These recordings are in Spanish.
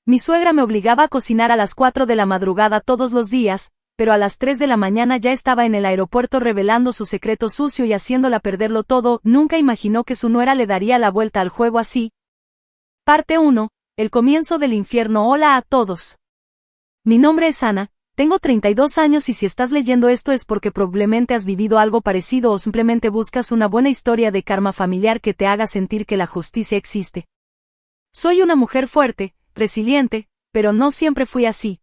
Mi suegra me obligaba a cocinar a las 4 de la madrugada todos los días, pero a las 3 de la mañana ya estaba en el aeropuerto revelando su secreto sucio y haciéndola perderlo todo. Nunca imaginó que su nuera le daría la vuelta al juego así. Parte 1. El comienzo del infierno. Hola a todos. Mi nombre es Ana, tengo 32 años y si estás leyendo esto es porque probablemente has vivido algo parecido o simplemente buscas una buena historia de karma familiar que te haga sentir que la justicia existe. Soy una mujer fuerte, resiliente, pero no siempre fui así.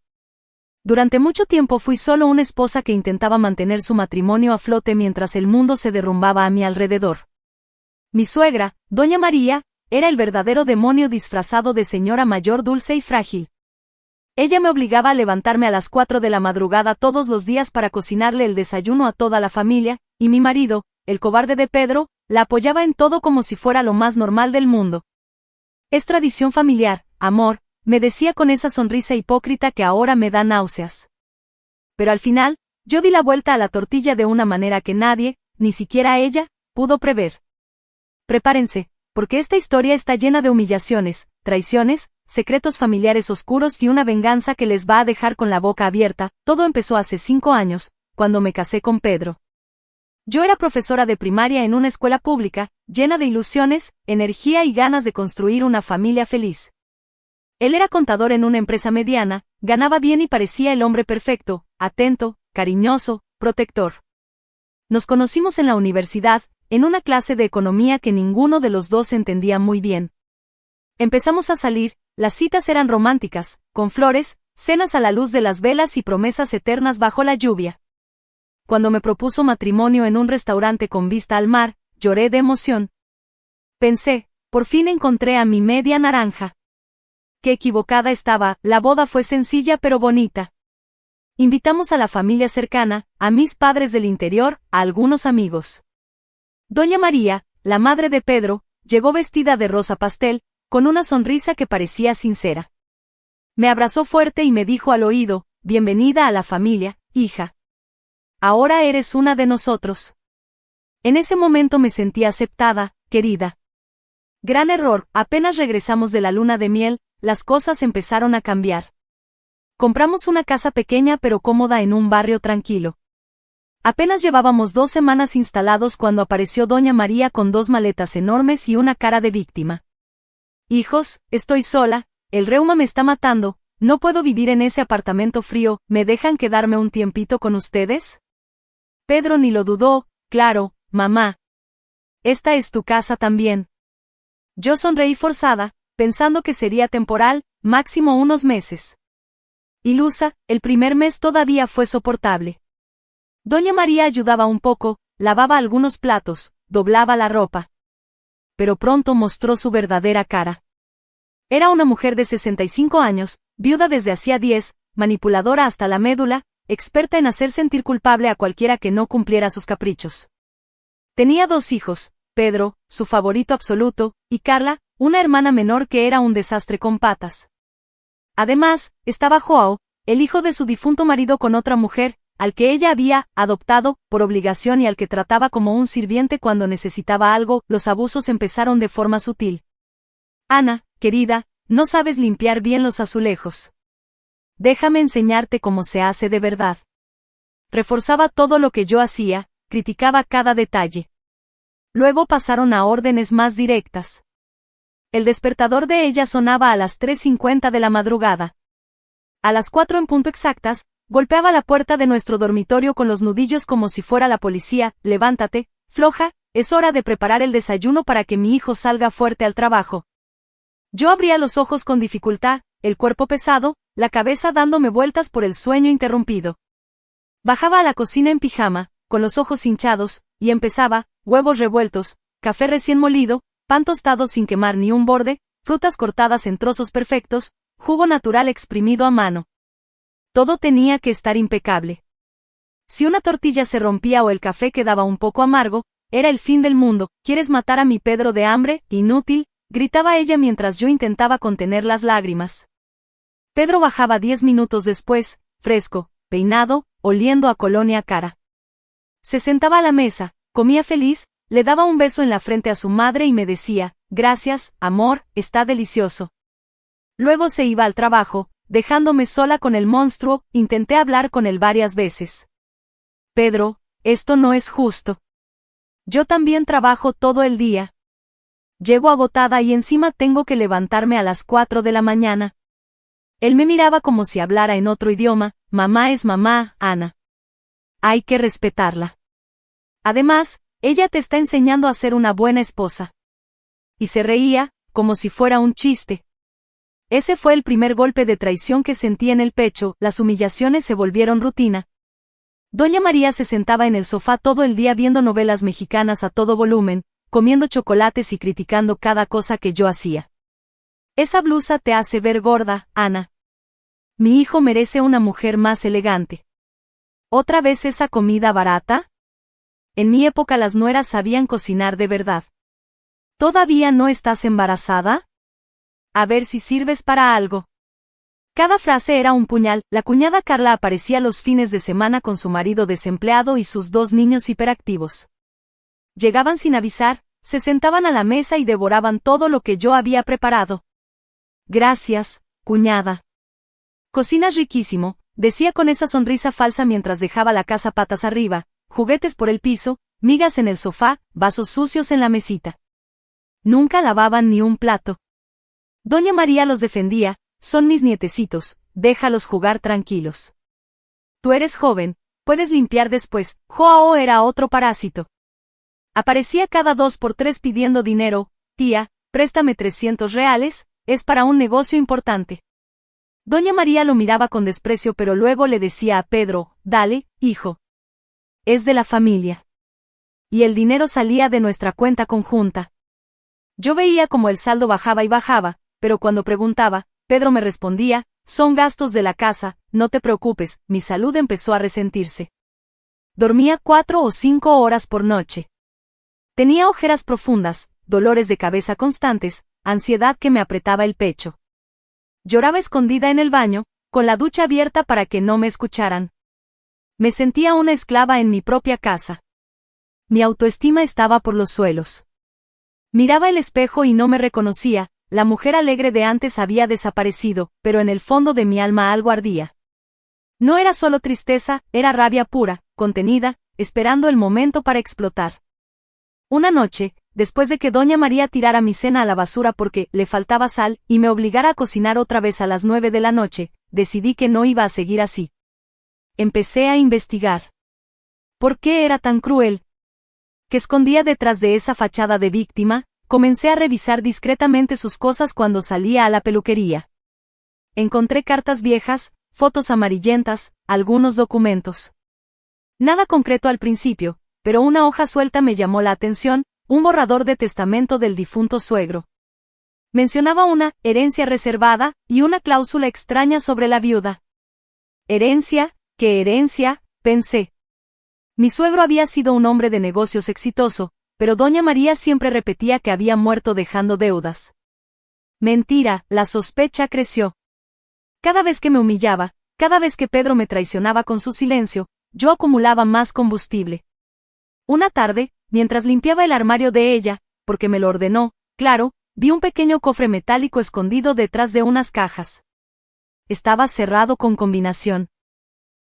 Durante mucho tiempo fui solo una esposa que intentaba mantener su matrimonio a flote mientras el mundo se derrumbaba a mi alrededor. Mi suegra, Doña María, era el verdadero demonio disfrazado de señora mayor dulce y frágil. Ella me obligaba a levantarme a las 4 de la madrugada todos los días para cocinarle el desayuno a toda la familia, y mi marido, el cobarde de Pedro, la apoyaba en todo como si fuera lo más normal del mundo. Es tradición familiar, amor, me decía con esa sonrisa hipócrita que ahora me da náuseas. Pero al final, yo di la vuelta a la tortilla de una manera que nadie, ni siquiera ella, pudo prever. Prepárense, porque esta historia está llena de humillaciones, traiciones, secretos familiares oscuros y una venganza que les va a dejar con la boca abierta. Todo empezó hace 5 años, cuando me casé con Pedro. Yo era profesora de primaria en una escuela pública, llena de ilusiones, energía y ganas de construir una familia feliz. Él era contador en una empresa mediana, ganaba bien y parecía el hombre perfecto, atento, cariñoso, protector. Nos conocimos en la universidad, en una clase de economía que ninguno de los dos entendía muy bien. Empezamos a salir, las citas eran románticas, con flores, cenas a la luz de las velas y promesas eternas bajo la lluvia. Cuando me propuso matrimonio en un restaurante con vista al mar, lloré de emoción. Pensé, por fin encontré a mi media naranja. Qué equivocada estaba, la boda fue sencilla pero bonita. Invitamos a la familia cercana, a mis padres del interior, a algunos amigos. Doña María, la madre de Pedro, llegó vestida de rosa pastel, con una sonrisa que parecía sincera. Me abrazó fuerte y me dijo al oído, bienvenida a la familia, hija. Ahora eres una de nosotros. En ese momento me sentí aceptada, querida. Gran error, apenas regresamos de la luna de miel, las cosas empezaron a cambiar. Compramos una casa pequeña pero cómoda en un barrio tranquilo. Apenas llevábamos 2 semanas instalados cuando apareció Doña María con 2 maletas enormes y una cara de víctima. Hijos, estoy sola, el reuma me está matando, no puedo vivir en ese apartamento frío, ¿me dejan quedarme un tiempito con ustedes? Pedro ni lo dudó, claro, mamá. Esta es tu casa también. Yo sonreí forzada, pensando que sería temporal, máximo unos meses. Ilusa, el primer mes todavía fue soportable. Doña María ayudaba un poco, lavaba algunos platos, doblaba la ropa. Pero pronto mostró su verdadera cara. Era una mujer de 65 años, viuda desde hacía 10, manipuladora hasta la médula, experta en hacer sentir culpable a cualquiera que no cumpliera sus caprichos. Tenía 2 hijos, Pedro, su favorito absoluto, y Carla, una hermana menor que era un desastre con patas. Además, estaba Joao, el hijo de su difunto marido con otra mujer, al que ella había adoptado por obligación y al que trataba como un sirviente cuando necesitaba algo. Los abusos empezaron de forma sutil. Ana, querida, no sabes limpiar bien los azulejos. Déjame enseñarte cómo se hace de verdad. Reforzaba todo lo que yo hacía, criticaba cada detalle. Luego pasaron a órdenes más directas. El despertador de ella sonaba a las 3:50 de la madrugada. A las 4 en punto exactas, golpeaba la puerta de nuestro dormitorio con los nudillos como si fuera la policía. Levántate, floja, es hora de preparar el desayuno para que mi hijo salga fuerte al trabajo. Yo abría los ojos con dificultad, el cuerpo pesado, la cabeza dándome vueltas por el sueño interrumpido. Bajaba a la cocina en pijama, con los ojos hinchados, y empezaba, huevos revueltos, café recién molido, pan tostado sin quemar ni un borde, frutas cortadas en trozos perfectos, jugo natural exprimido a mano. Todo tenía que estar impecable. Si una tortilla se rompía o el café quedaba un poco amargo, era el fin del mundo. ¿Quieres matar a mi Pedro de hambre, inútil?, gritaba ella mientras yo intentaba contener las lágrimas. Pedro bajaba 10 minutos después, fresco, peinado, oliendo a colonia cara. Se sentaba a la mesa, comía feliz, le daba un beso en la frente a su madre y me decía, gracias, amor, está delicioso. Luego se iba al trabajo, dejándome sola con el monstruo. Intenté hablar con él varias veces. Pedro, esto no es justo. Yo también trabajo todo el día. Llego agotada y encima tengo que levantarme a las 4 de la mañana. Él me miraba como si hablara en otro idioma. Mamá es mamá, Ana. Hay que respetarla. Además, ella te está enseñando a ser una buena esposa. Y se reía, como si fuera un chiste. Ese fue el primer golpe de traición que sentí en el pecho. Las humillaciones se volvieron rutina. Doña María se sentaba en el sofá todo el día viendo novelas mexicanas a todo volumen, comiendo chocolates y criticando cada cosa que yo hacía. Esa blusa te hace ver gorda, Ana. Mi hijo merece una mujer más elegante. ¿Otra vez esa comida barata? En mi época las nueras sabían cocinar de verdad. ¿Todavía no estás embarazada? A ver si sirves para algo. Cada frase era un puñal. La cuñada Carla aparecía los fines de semana con su marido desempleado y sus 2 niños hiperactivos. Llegaban sin avisar, se sentaban a la mesa y devoraban todo lo que yo había preparado. Gracias, cuñada. Cocinas riquísimo, decía con esa sonrisa falsa mientras dejaba la casa patas arriba, juguetes por el piso, migas en el sofá, vasos sucios en la mesita. Nunca lavaban ni un plato. Doña María los defendía. Son mis nietecitos, déjalos jugar tranquilos. Tú eres joven, puedes limpiar después. Joao era otro parásito. Aparecía cada 2 por 3 pidiendo dinero. Tía, préstame 300 reales, es para un negocio importante. Doña María lo miraba con desprecio, pero luego le decía a Pedro, dale, hijo. Es de la familia. Y el dinero salía de nuestra cuenta conjunta. Yo veía como el saldo bajaba y bajaba, pero cuando preguntaba, Pedro me respondía, son gastos de la casa, no te preocupes. Mi salud empezó a resentirse. Dormía 4 o 5 horas por noche. Tenía ojeras profundas, dolores de cabeza constantes, ansiedad que me apretaba el pecho. Lloraba escondida en el baño, con la ducha abierta para que no me escucharan. Me sentía una esclava en mi propia casa. Mi autoestima estaba por los suelos. Miraba el espejo y no me reconocía. La mujer alegre de antes había desaparecido, pero en el fondo de mi alma algo ardía. No era solo tristeza, era rabia pura, contenida, esperando el momento para explotar. Una noche, después de que Doña María tirara mi cena a la basura porque le faltaba sal y me obligara a cocinar otra vez a las 9 de la noche, decidí que no iba a seguir así. Empecé a investigar. ¿Por qué era tan cruel? ¿Qué escondía detrás de esa fachada de víctima? Comencé a revisar discretamente sus cosas cuando salía a la peluquería. Encontré cartas viejas, fotos amarillentas, algunos documentos. Nada concreto al principio, pero una hoja suelta me llamó la atención, un borrador de testamento del difunto suegro. Mencionaba una herencia reservada y una cláusula extraña sobre la viuda. ¿Herencia? ¿Qué herencia?, pensé. Mi suegro había sido un hombre de negocios exitoso, pero Doña María siempre repetía que había muerto dejando deudas. Mentira, la sospecha creció. Cada vez que me humillaba, cada vez que Pedro me traicionaba con su silencio, yo acumulaba más combustible. Una tarde, mientras limpiaba el armario de ella, porque me lo ordenó, claro, vi un pequeño cofre metálico escondido detrás de unas cajas. Estaba cerrado con combinación.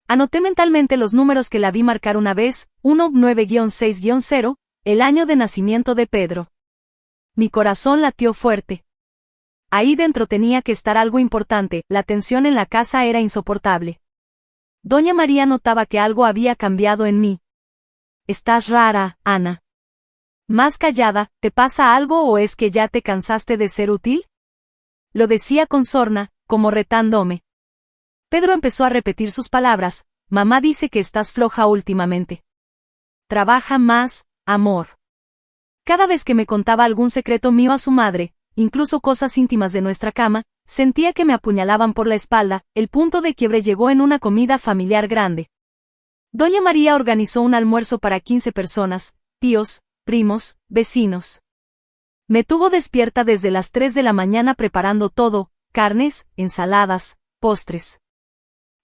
Anoté mentalmente los números que la vi marcar una vez, 19-6-0, el año de nacimiento de Pedro. Mi corazón latió fuerte. Ahí dentro tenía que estar algo importante, la tensión en la casa era insoportable. Doña María notaba que algo había cambiado en mí. Estás rara, Ana. Más callada, ¿te pasa algo o es que ya te cansaste de ser útil? Lo decía con sorna, como retándome. Pedro empezó a repetir sus palabras, mamá dice que estás floja últimamente. Trabaja más, amor. Cada vez que me contaba algún secreto mío a su madre, incluso cosas íntimas de nuestra cama, sentía que me apuñalaban por la espalda. El punto de quiebre llegó en una comida familiar grande. Doña María organizó un almuerzo para 15 personas, tíos, primos, vecinos. Me tuvo despierta desde las 3 de la mañana preparando todo, carnes, ensaladas, postres.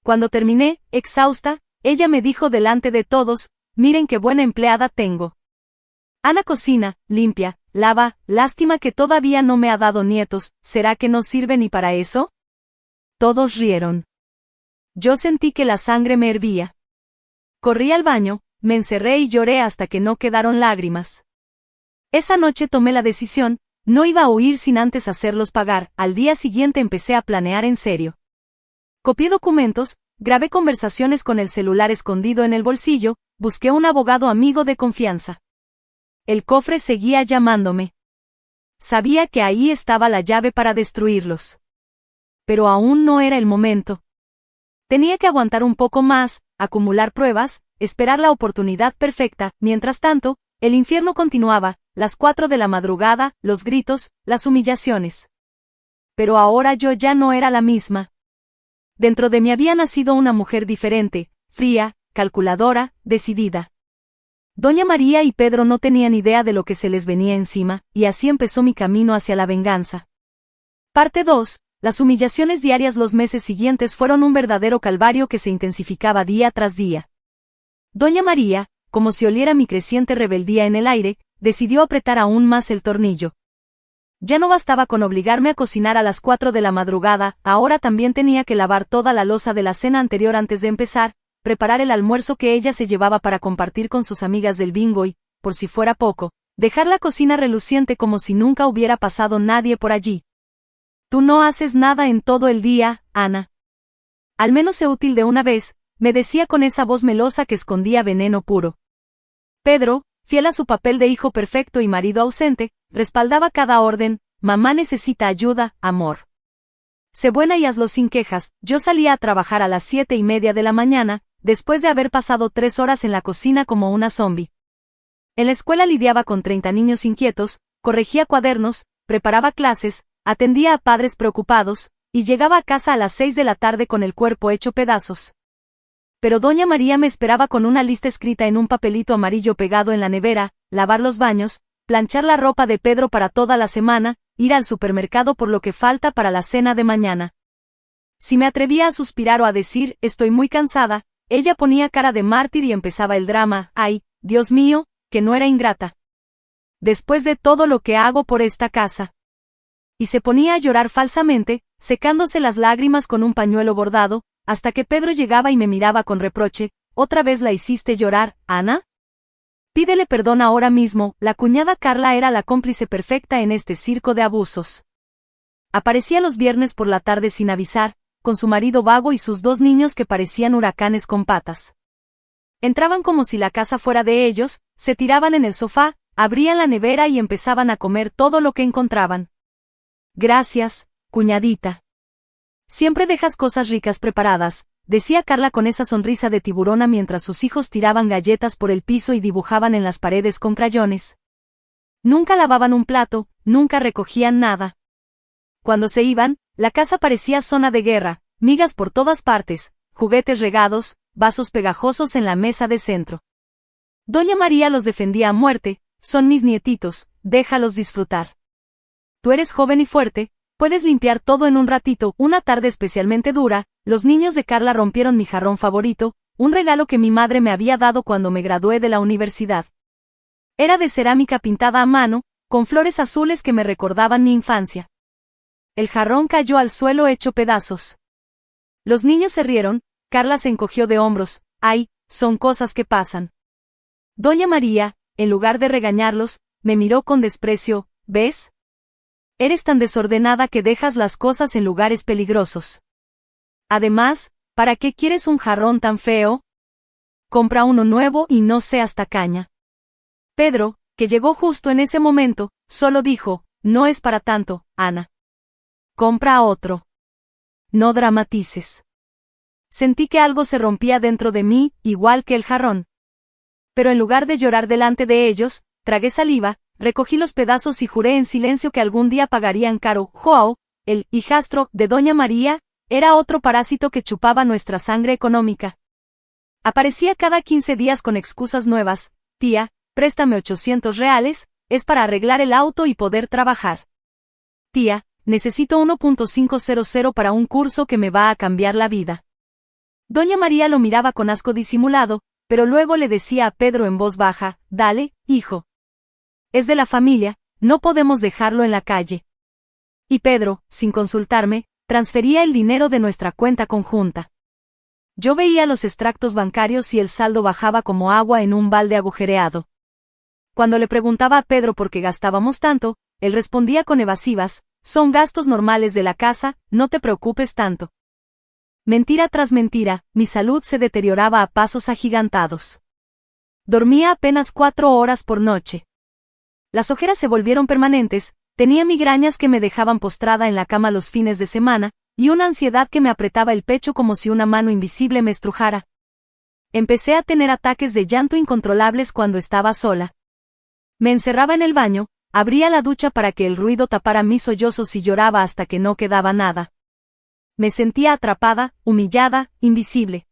Cuando terminé, exhausta, ella me dijo delante de todos, miren qué buena empleada tengo. Ana cocina, limpia, lava, lástima que todavía no me ha dado nietos, ¿será que no sirve ni para eso? Todos rieron. Yo sentí que la sangre me hervía. Corrí al baño, me encerré y lloré hasta que no quedaron lágrimas. Esa noche tomé la decisión, no iba a huir sin antes hacerlos pagar. Al día siguiente empecé a planear en serio. Copié documentos, grabé conversaciones con el celular escondido en el bolsillo, busqué un abogado amigo de confianza. El cofre seguía llamándome. Sabía que ahí estaba la llave para destruirlos. Pero aún no era el momento. Tenía que aguantar un poco más, acumular pruebas, esperar la oportunidad perfecta. Mientras tanto, el infierno continuaba, las 4 de la madrugada, los gritos, las humillaciones. Pero ahora yo ya no era la misma. Dentro de mí había nacido una mujer diferente, fría, calculadora, decidida. Doña María y Pedro no tenían idea de lo que se les venía encima, y así empezó mi camino hacia la venganza. Parte 2. Las humillaciones diarias los meses siguientes fueron un verdadero calvario que se intensificaba día tras día. Doña María, como si oliera mi creciente rebeldía en el aire, decidió apretar aún más el tornillo. Ya no bastaba con obligarme a cocinar a las 4 de la madrugada, ahora también tenía que lavar toda la loza de la cena anterior antes de empezar, preparar el almuerzo que ella se llevaba para compartir con sus amigas del bingo y, por si fuera poco, dejar la cocina reluciente como si nunca hubiera pasado nadie por allí. Tú no haces nada en todo el día, Ana. Al menos sé útil de una vez, me decía con esa voz melosa que escondía veneno puro. Pedro, fiel a su papel de hijo perfecto y marido ausente, respaldaba cada orden. Mamá necesita ayuda, amor. Sé buena y hazlo sin quejas. Yo salía a trabajar a las 7:30 de la mañana, después de haber pasado 3 horas en la cocina como una zombi. En la escuela lidiaba con 30 niños inquietos, corregía cuadernos, preparaba clases, atendía a padres preocupados, y llegaba a casa a las 6 de la tarde con el cuerpo hecho pedazos. Pero doña María me esperaba con una lista escrita en un papelito amarillo pegado en la nevera, lavar los baños, planchar la ropa de Pedro para toda la semana, ir al supermercado por lo que falta para la cena de mañana. Si me atrevía a suspirar o a decir, estoy muy cansada, ella ponía cara de mártir y empezaba el drama, ay, Dios mío, que no era ingrata. Después de todo lo que hago por esta casa. Y se ponía a llorar falsamente, secándose las lágrimas con un pañuelo bordado, hasta que Pedro llegaba y me miraba con reproche, ¿otra vez la hiciste llorar, Ana? Pídele perdón ahora mismo. La cuñada Carla era la cómplice perfecta en este circo de abusos. Aparecía los viernes por la tarde sin avisar, con su marido vago y sus 2 niños que parecían huracanes con patas. Entraban como si la casa fuera de ellos, se tiraban en el sofá, abrían la nevera y empezaban a comer todo lo que encontraban. Gracias, cuñadita. Siempre dejas cosas ricas preparadas, decía Carla con esa sonrisa de tiburona mientras sus hijos tiraban galletas por el piso y dibujaban en las paredes con crayones. Nunca lavaban un plato, nunca recogían nada. Cuando se iban, la casa parecía zona de guerra, migas por todas partes, juguetes regados, vasos pegajosos en la mesa de centro. Doña María los defendía a muerte, son mis nietitos, déjalos disfrutar. Tú eres joven y fuerte, puedes limpiar todo en un ratito. Una tarde especialmente dura, los niños de Carla rompieron mi jarrón favorito, un regalo que mi madre me había dado cuando me gradué de la universidad. Era de cerámica pintada a mano, con flores azules que me recordaban mi infancia. El jarrón cayó al suelo hecho pedazos. Los niños se rieron, Carla se encogió de hombros, ay, son cosas que pasan. Doña María, en lugar de regañarlos, me miró con desprecio, ¿ves? Eres tan desordenada que dejas las cosas en lugares peligrosos. Además, ¿para qué quieres un jarrón tan feo? Compra uno nuevo y no seas tacaña. Pedro, que llegó justo en ese momento, solo dijo, no es para tanto, Ana. Compra otro. No dramatices. Sentí que algo se rompía dentro de mí, igual que el jarrón. Pero en lugar de llorar delante de ellos, tragué saliva, recogí los pedazos y juré en silencio que algún día pagarían caro. Joao, el hijastro de Doña María, era otro parásito que chupaba nuestra sangre económica. Aparecía cada 15 días con excusas nuevas, tía, préstame 800 reales, es para arreglar el auto y poder trabajar. Tía, necesito 1.500 para un curso que me va a cambiar la vida. Doña María lo miraba con asco disimulado, pero luego le decía a Pedro en voz baja, dale, hijo. Es de la familia, no podemos dejarlo en la calle. Y Pedro, sin consultarme, transfería el dinero de nuestra cuenta conjunta. Yo veía los extractos bancarios y el saldo bajaba como agua en un balde agujereado. Cuando le preguntaba a Pedro por qué gastábamos tanto, él respondía con evasivas: son gastos normales de la casa, no te preocupes tanto. Mentira tras mentira, mi salud se deterioraba a pasos agigantados. Dormía apenas 4 horas por noche. Las ojeras se volvieron permanentes, tenía migrañas que me dejaban postrada en la cama los fines de semana, y una ansiedad que me apretaba el pecho como si una mano invisible me estrujara. Empecé a tener ataques de llanto incontrolables cuando estaba sola. Me encerraba en el baño, abría la ducha para que el ruido tapara mis sollozos y lloraba hasta que no quedaba nada. Me sentía atrapada, humillada, invisible.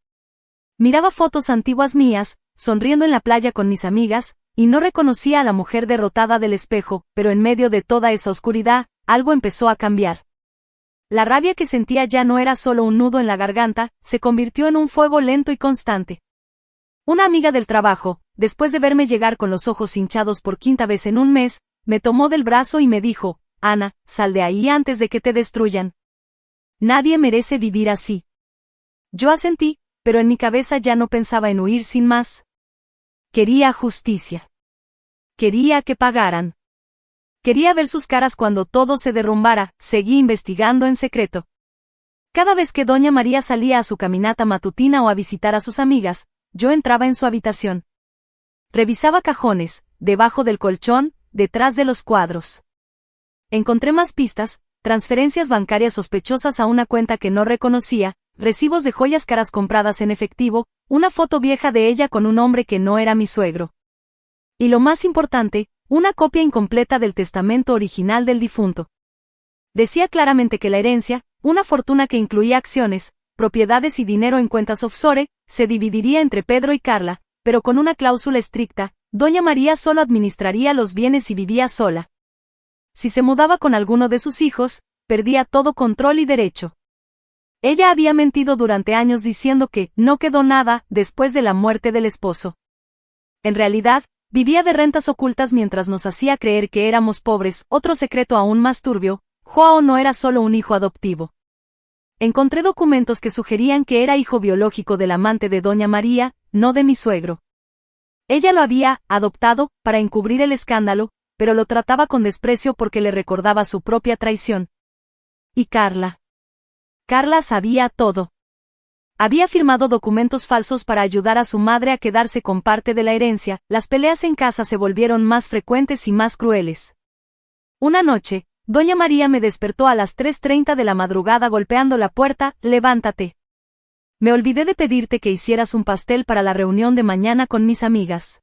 Miraba fotos antiguas mías, sonriendo en la playa con mis amigas, y no reconocía a la mujer derrotada del espejo, pero en medio de toda esa oscuridad, algo empezó a cambiar. La rabia que sentía ya no era solo un nudo en la garganta, se convirtió en un fuego lento y constante. Una amiga del trabajo, después de verme llegar con los ojos hinchados por 5ª vez en un mes, me tomó del brazo y me dijo: Ana, sal de ahí antes de que te destruyan. Nadie merece vivir así. Yo asentí, pero en mi cabeza ya no pensaba en huir sin más. Quería justicia. Quería que pagaran. Quería ver sus caras cuando todo se derrumbara. Seguí investigando en secreto. Cada vez que doña María salía a su caminata matutina o a visitar a sus amigas, yo entraba en su habitación. Revisaba cajones, debajo del colchón, detrás de los cuadros. Encontré más pistas: transferencias bancarias sospechosas a una cuenta que no reconocía, recibos de joyas caras compradas en efectivo, una foto vieja de ella con un hombre que no era mi suegro. Y lo más importante, una copia incompleta del testamento original del difunto. Decía claramente que la herencia, una fortuna que incluía acciones, propiedades y dinero en cuentas offshore, se dividiría entre Pedro y Carla, pero con una cláusula estricta: doña María solo administraría los bienes y vivía sola. Si se mudaba con alguno de sus hijos, perdía todo control y derecho. Ella había mentido durante años diciendo que no quedó nada después de la muerte del esposo. En realidad, vivía de rentas ocultas mientras nos hacía creer que éramos pobres. Otro secreto aún más turbio: Joao no era solo un hijo adoptivo. Encontré documentos que sugerían que era hijo biológico del amante de doña María, no de mi suegro. Ella lo había adoptado para encubrir el escándalo, pero lo trataba con desprecio porque le recordaba su propia traición. ¿Y Carla? Carla sabía todo. Había firmado documentos falsos para ayudar a su madre a quedarse con parte de la herencia. Las peleas en casa se volvieron más frecuentes y más crueles. Una noche, doña María me despertó a las 3:30 de la madrugada golpeando la puerta: levántate. Me olvidé de pedirte que hicieras un pastel para la reunión de mañana con mis amigas.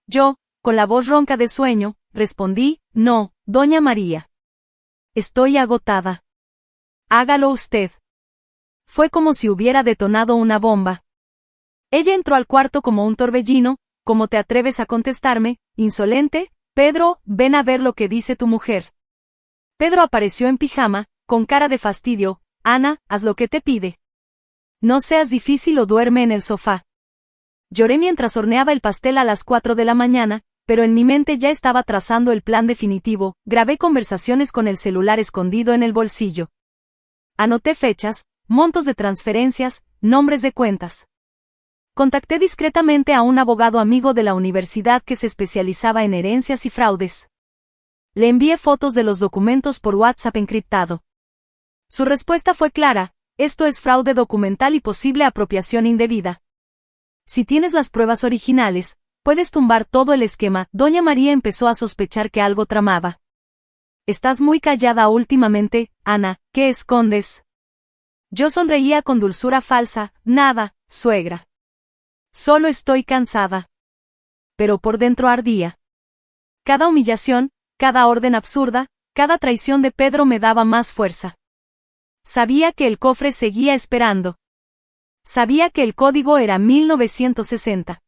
Yo, con la voz ronca de sueño, respondí: no, doña María. Estoy agotada. Hágalo usted. Fue como si hubiera detonado una bomba. Ella entró al cuarto como un torbellino: ¿cómo te atreves a contestarme, insolente? Pedro, ven a ver lo que dice tu mujer. Pedro apareció en pijama, con cara de fastidio: Ana, haz lo que te pide. No seas difícil o duerme en el sofá. Lloré mientras horneaba el pastel a las 4 de la mañana, pero en mi mente ya estaba trazando el plan definitivo. Grabé conversaciones con el celular escondido en el bolsillo. Anoté fechas, montos de transferencias, nombres de cuentas. Contacté discretamente a un abogado amigo de la universidad que se especializaba en herencias y fraudes. Le envié fotos de los documentos por WhatsApp encriptado. Su respuesta fue clara: esto es fraude documental y posible apropiación indebida. Si tienes las pruebas originales, puedes tumbar todo el esquema. Doña María empezó a sospechar que algo tramaba. Estás muy callada últimamente, Ana, ¿qué escondes? Yo sonreía con dulzura falsa: nada, suegra. Solo estoy cansada. Pero por dentro ardía. Cada humillación, cada orden absurda, cada traición de Pedro me daba más fuerza. Sabía que el cofre seguía esperando. Sabía que el código era 1960.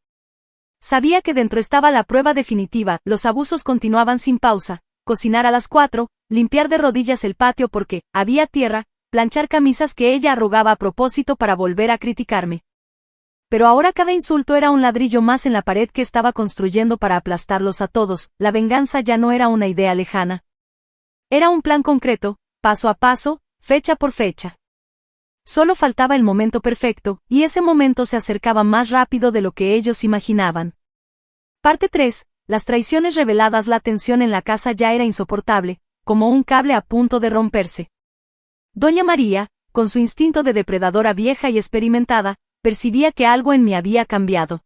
Sabía que dentro estaba la prueba definitiva. Los abusos continuaban sin pausa: cocinar a las 4, limpiar de rodillas el patio porque había tierra, planchar camisas que ella arrugaba a propósito para volver a criticarme. Pero ahora cada insulto era un ladrillo más en la pared que estaba construyendo para aplastarlos a todos. La venganza ya no era una idea lejana. Era un plan concreto, paso a paso, fecha por fecha. Solo faltaba el momento perfecto, y ese momento se acercaba más rápido de lo que ellos imaginaban. Parte 3. Las traiciones reveladas. La tensión en la casa ya era insoportable, como un cable a punto de romperse. Doña María, con su instinto de depredadora vieja y experimentada, percibía que algo en mí había cambiado.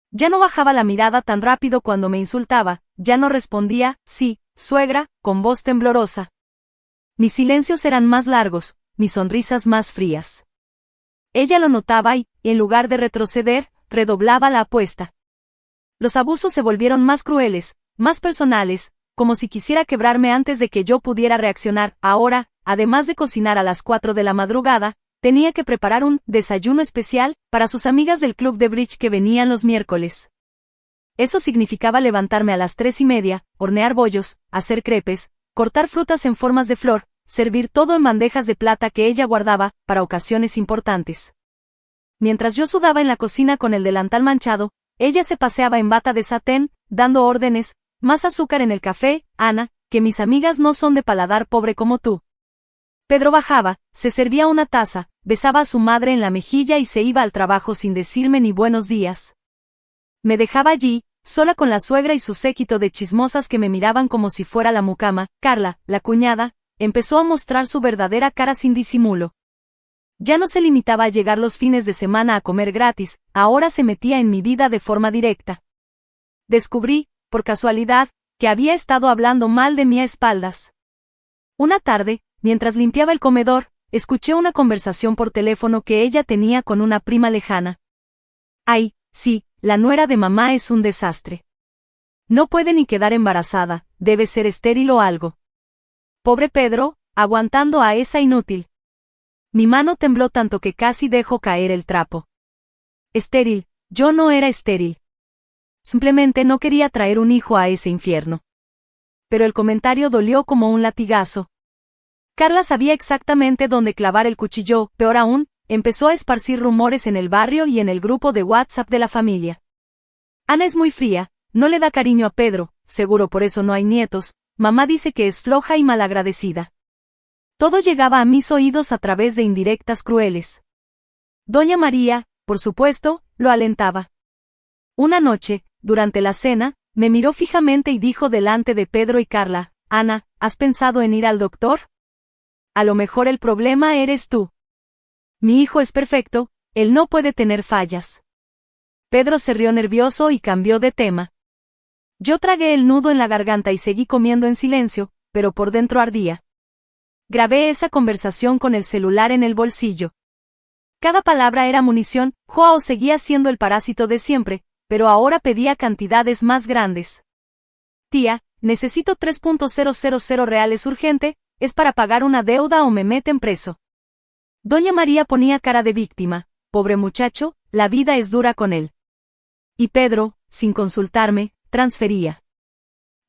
Ya no bajaba la mirada tan rápido cuando me insultaba, ya no respondía, sí, suegra, con voz temblorosa. Mis silencios eran más largos, mis sonrisas más frías. Ella lo notaba y, en lugar de retroceder, redoblaba la apuesta. Los abusos se volvieron más crueles, más personales, como si quisiera quebrarme antes de que yo pudiera reaccionar. Ahora, además de cocinar a las 4 de la madrugada, tenía que preparar un desayuno especial para sus amigas del club de bridge que venían los miércoles. Eso significaba levantarme a las 3:30, hornear bollos, hacer crepes, cortar frutas en formas de flor, servir todo en bandejas de plata que ella guardaba para ocasiones importantes. Mientras yo sudaba en la cocina con el delantal manchado, ella se paseaba en bata de satén, dando órdenes: más azúcar en el café, Ana, que mis amigas no son de paladar pobre como tú. Pedro bajaba, se servía una taza, besaba a su madre en la mejilla y se iba al trabajo sin decirme ni buenos días. Me dejaba allí, sola con la suegra y su séquito de chismosas que me miraban como si fuera la mucama. Carla, la cuñada, empezó a mostrar su verdadera cara sin disimulo. Ya no se limitaba a llegar los fines de semana a comer gratis, ahora se metía en mi vida de forma directa. Descubrí, por casualidad, que había estado hablando mal de mí a espaldas. Una tarde, mientras limpiaba el comedor, escuché una conversación por teléfono que ella tenía con una prima lejana. Ay, sí, la nuera de mamá es un desastre. No puede ni quedar embarazada, debe ser estéril o algo. Pobre Pedro, aguantando a esa inútil. Mi mano tembló tanto que casi dejó caer el trapo. Estéril, yo no era estéril. Simplemente no quería traer un hijo a ese infierno. Pero el comentario dolió como un latigazo. Carla sabía exactamente dónde clavar el cuchillo. Peor aún, empezó a esparcir rumores en el barrio y en el grupo de WhatsApp de la familia. Ana es muy fría, no le da cariño a Pedro, seguro por eso no hay nietos. Mamá dice que es floja y malagradecida. Todo llegaba a mis oídos a través de indirectas crueles. Doña María, por supuesto, lo alentaba. Una noche, durante la cena, me miró fijamente y dijo delante de Pedro y Carla: Ana, ¿has pensado en ir al doctor? A lo mejor el problema eres tú. Mi hijo es perfecto, él no puede tener fallas. Pedro se rió nervioso y cambió de tema. Yo tragué el nudo en la garganta y seguí comiendo en silencio, pero por dentro ardía. Grabé esa conversación con el celular en el bolsillo. Cada palabra era munición. Joao seguía siendo el parásito de siempre, pero ahora pedía cantidades más grandes. Tía, necesito 3.000 reales urgente, ¿es para pagar una deuda o me meten preso? Doña María ponía cara de víctima: pobre muchacho, la vida es dura con él. Y Pedro, sin consultarme, transfería.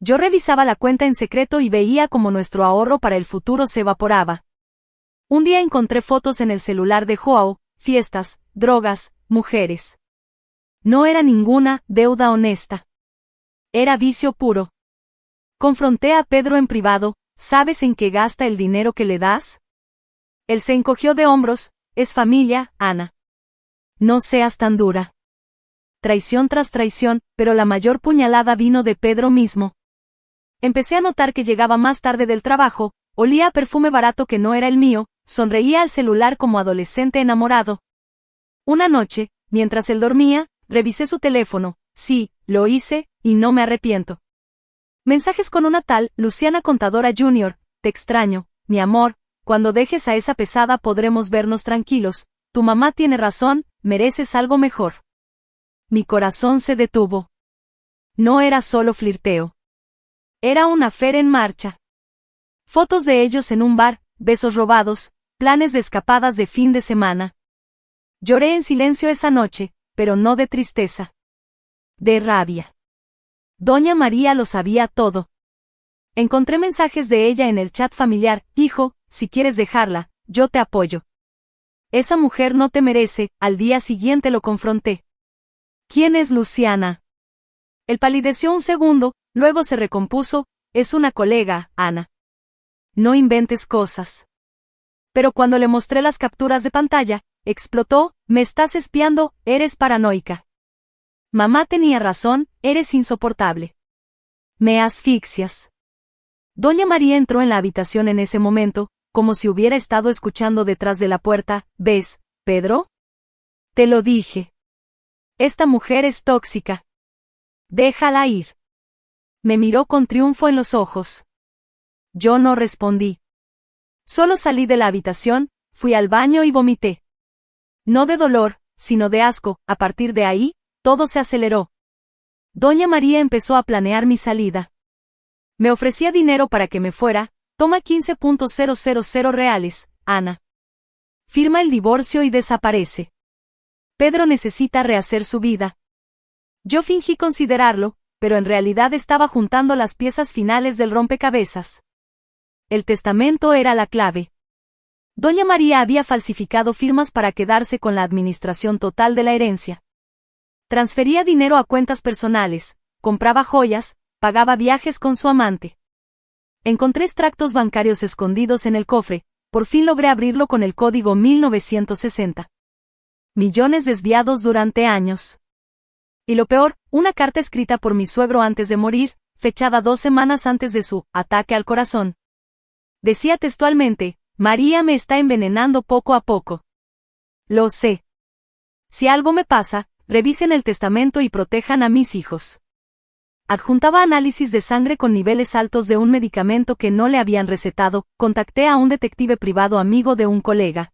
Yo revisaba la cuenta en secreto y veía cómo nuestro ahorro para el futuro se evaporaba. Un día encontré fotos en el celular de Joao: fiestas, drogas, mujeres. No era ninguna deuda honesta. Era vicio puro. Confronté a Pedro en privado: ¿sabes en qué gasta el dinero que le das? Él se encogió de hombros: es familia, Ana. No seas tan dura. Traición tras traición, pero la mayor puñalada vino de Pedro mismo. Empecé a notar que llegaba más tarde del trabajo, olía a perfume barato que no era el mío, sonreía al celular como adolescente enamorado. Una noche, mientras él dormía, revisé su teléfono. Sí, lo hice, y no me arrepiento. Mensajes con una tal Luciana Contadora Jr.: te extraño, mi amor, cuando dejes a esa pesada podremos vernos tranquilos, tu mamá tiene razón, mereces algo mejor. Mi corazón se detuvo. No era solo flirteo. Era una afer en marcha. Fotos de ellos en un bar, besos robados, planes de escapadas de fin de semana. Lloré en silencio esa noche, pero no de tristeza. De rabia. Doña María lo sabía todo. Encontré mensajes de ella en el chat familiar: hijo, si quieres dejarla, yo te apoyo. Esa mujer no te merece. Al día siguiente lo confronté. ¿Quién es Luciana? Él palideció un segundo, luego se recompuso. Es una colega, Ana. No inventes cosas. Pero cuando le mostré las capturas de pantalla, explotó. Me estás espiando, eres paranoica. Mamá tenía razón, eres insoportable. Me asfixias. Doña María entró en la habitación en ese momento, como si hubiera estado escuchando detrás de la puerta. ¿Ves, Pedro? Te lo dije. Esta mujer es tóxica. Déjala ir. Me miró con triunfo en los ojos. Yo no respondí. Solo salí de la habitación, fui al baño y vomité. No de dolor, sino de asco. A partir de ahí, todo se aceleró. Doña María empezó a planear mi salida. Me ofrecía dinero para que me fuera. Toma 15.000 reales, Ana. Firma el divorcio y desaparece. Pedro necesita rehacer su vida. Yo fingí considerarlo, pero en realidad estaba juntando las piezas finales del rompecabezas. El testamento era la clave. Doña María había falsificado firmas para quedarse con la administración total de la herencia. Transfería dinero a cuentas personales, compraba joyas, pagaba viajes con su amante. Encontré extractos bancarios escondidos en el cofre, por fin logré abrirlo con el código 1960. Millones desviados durante años. Y lo peor, una carta escrita por mi suegro antes de morir, fechada 2 semanas antes de su ataque al corazón. Decía textualmente, María me está envenenando poco a poco. Lo sé. Si algo me pasa, revisen el testamento y protejan a mis hijos. Adjuntaba análisis de sangre con niveles altos de un medicamento que no le habían recetado. Contacté a un detective privado amigo de un colega.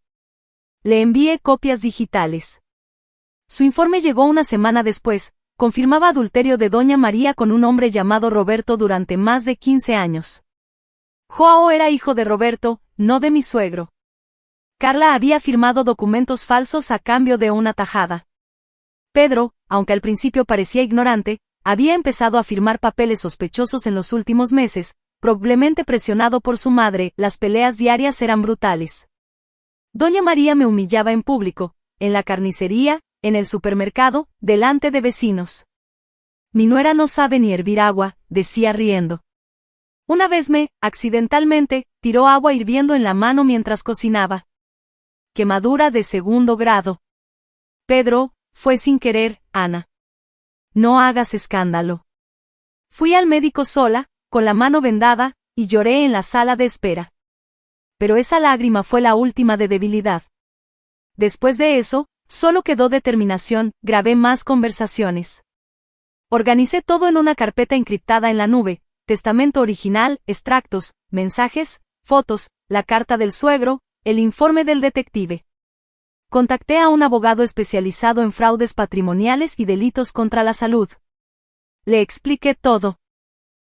Le envié copias digitales. Su informe llegó una semana después, confirmaba adulterio de Doña María con un hombre llamado Roberto durante más de 15 años. Joao era hijo de Roberto, no de mi suegro. Carla había firmado documentos falsos a cambio de una tajada. Pedro, aunque al principio parecía ignorante, había empezado a firmar papeles sospechosos en los últimos meses, probablemente presionado por su madre. Las peleas diarias eran brutales. Doña María me humillaba en público, en la carnicería, en el supermercado, delante de vecinos. Mi nuera no sabe ni hervir agua, decía riendo. Una vez accidentalmente, tiró agua hirviendo en la mano mientras cocinaba. Quemadura de 2º grado. Pedro, fue sin querer, Ana. No hagas escándalo. Fui al médico sola, con la mano vendada, y lloré en la sala de espera. Pero esa lágrima fue la última de debilidad. Después de eso, solo quedó determinación. Grabé más conversaciones. Organicé todo en una carpeta encriptada en la nube, testamento original, extractos, mensajes, fotos, la carta del suegro, el informe del detective. Contacté a un abogado especializado en fraudes patrimoniales y delitos contra la salud. Le expliqué todo.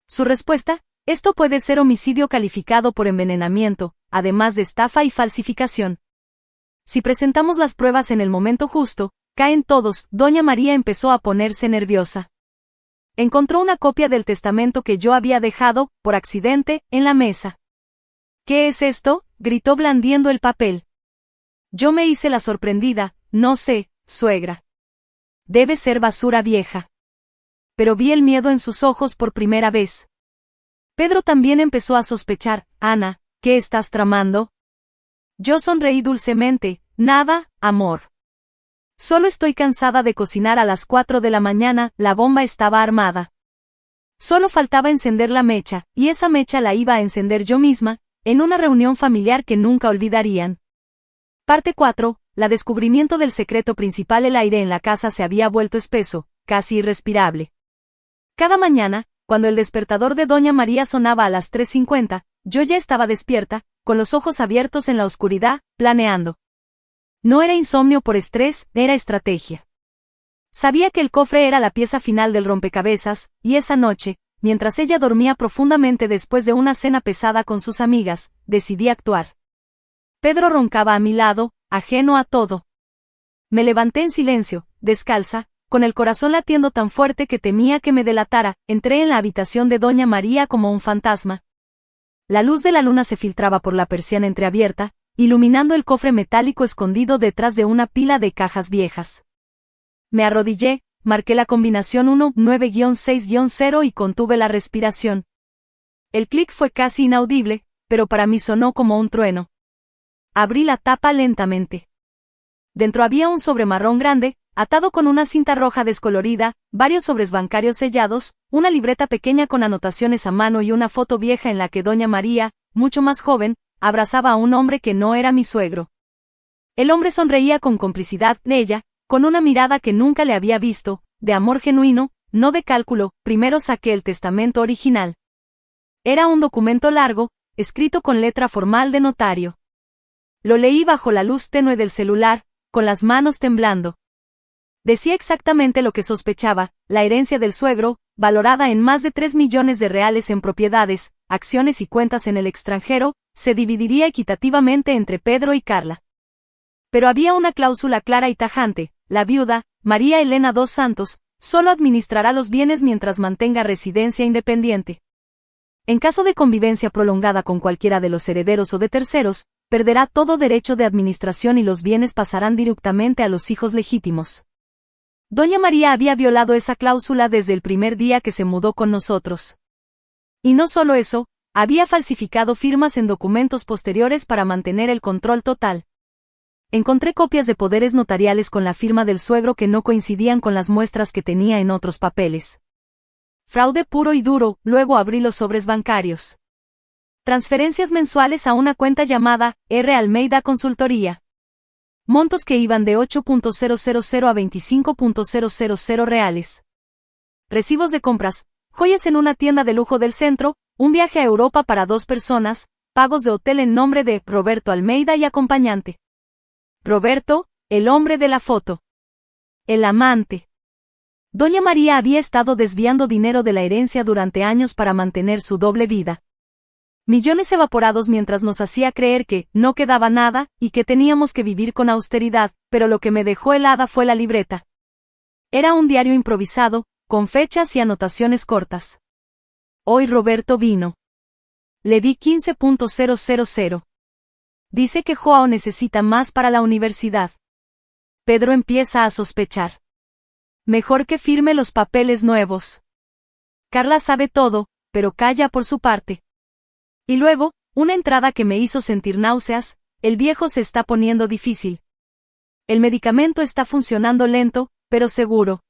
Su respuesta: esto puede ser homicidio calificado por envenenamiento, además de estafa y falsificación. Si presentamos las pruebas en el momento justo, caen todos. Doña María empezó a ponerse nerviosa. Encontró una copia del testamento que yo había dejado, por accidente, en la mesa. ¿Qué es esto?, gritó blandiendo el papel. Yo me hice la sorprendida. No sé, suegra. Debe ser basura vieja. Pero vi el miedo en sus ojos por primera vez. Pedro también empezó a sospechar. Ana, ¿qué estás tramando? Yo sonreí dulcemente. Nada, amor. Solo estoy cansada de cocinar a las 4 de la mañana. La bomba estaba armada. Solo faltaba encender la mecha, y esa mecha la iba a encender yo misma, en una reunión familiar que nunca olvidarían. Parte 4. La descubrimiento del secreto principal. El aire en la casa se había vuelto espeso, casi irrespirable. Cada mañana, cuando el despertador de Doña María sonaba a las 3:50, yo ya estaba despierta, con los ojos abiertos en la oscuridad, planeando. No era insomnio por estrés, era estrategia. Sabía que el cofre era la pieza final del rompecabezas, y esa noche, mientras ella dormía profundamente después de una cena pesada con sus amigas, decidí actuar. Pedro roncaba a mi lado, ajeno a todo. Me levanté en silencio, descalza, con el corazón latiendo tan fuerte que temía que me delatara. Entré en la habitación de Doña María como un fantasma. La luz de la luna se filtraba por la persiana entreabierta, iluminando el cofre metálico escondido detrás de una pila de cajas viejas. Me arrodillé, marqué la combinación 19-6-0 y contuve la respiración. El clic fue casi inaudible, pero para mí sonó como un trueno. Abrí la tapa lentamente. Dentro había un sobre marrón grande, atado con una cinta roja descolorida, varios sobres bancarios sellados, una libreta pequeña con anotaciones a mano y una foto vieja en la que doña María, mucho más joven, abrazaba a un hombre que no era mi suegro. El hombre sonreía con complicidad de ella, con una mirada que nunca le había visto, de amor genuino, no de cálculo. Primero saqué el testamento original. Era un documento largo, escrito con letra formal de notario. Lo leí bajo la luz tenue del celular, con las manos temblando. Decía exactamente lo que sospechaba: la herencia del suegro, valorada en más de 3 millones de reales en propiedades, acciones y cuentas en el extranjero, se dividiría equitativamente entre Pedro y Carla. Pero había una cláusula clara y tajante: la viuda, María Elena dos Santos, solo administrará los bienes mientras mantenga residencia independiente. En caso de convivencia prolongada con cualquiera de los herederos o de terceros, perderá todo derecho de administración y los bienes pasarán directamente a los hijos legítimos. Doña María había violado esa cláusula desde el primer día que se mudó con nosotros. Y no solo eso, había falsificado firmas en documentos posteriores para mantener el control total. Encontré copias de poderes notariales con la firma del suegro que no coincidían con las muestras que tenía en otros papeles. Fraude puro y duro. Luego abrí los sobres bancarios. Transferencias mensuales a una cuenta llamada R. Almeida Consultoría. Montos que iban de 8.000 a 25.000 reales. Recibos de compras, joyas en una tienda de lujo del centro, un viaje a Europa para 2 personas, pagos de hotel en nombre de Roberto Almeida y acompañante. Roberto, el hombre de la foto. El amante. Doña María había estado desviando dinero de la herencia durante años para mantener su doble vida. Millones evaporados mientras nos hacía creer que no quedaba nada y que teníamos que vivir con austeridad, pero lo que me dejó helada fue la libreta. Era un diario improvisado, con fechas y anotaciones cortas. Hoy Roberto vino. Le di 15.000. Dice que Joao necesita más para la universidad. Pedro empieza a sospechar. Mejor que firme los papeles nuevos. Carla sabe todo, pero calla por su parte. Y luego, una entrada que me hizo sentir náuseas: el viejo se está poniendo difícil. El medicamento está funcionando lento, pero seguro.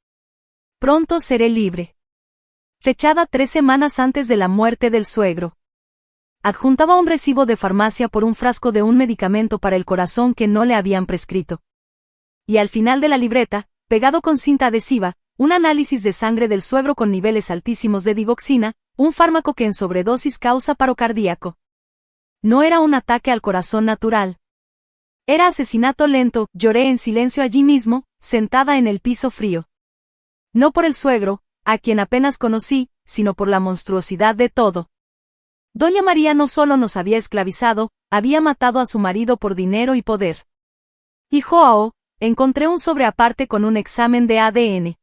Pronto seré libre. Fechada 3 semanas antes de la muerte del suegro. Adjuntaba un recibo de farmacia por un frasco de un medicamento para el corazón que no le habían prescrito. Y al final de la libreta, pegado con cinta adhesiva, un análisis de sangre del suegro con niveles altísimos de digoxina, un fármaco que en sobredosis causa paro cardíaco. No era un ataque al corazón natural. Era asesinato lento. Lloré en silencio allí mismo, sentada en el piso frío. No por el suegro, a quien apenas conocí, sino por la monstruosidad de todo. Doña María no solo nos había esclavizado, había matado a su marido por dinero y poder. Y Joao, encontré un sobre aparte con un examen de ADN.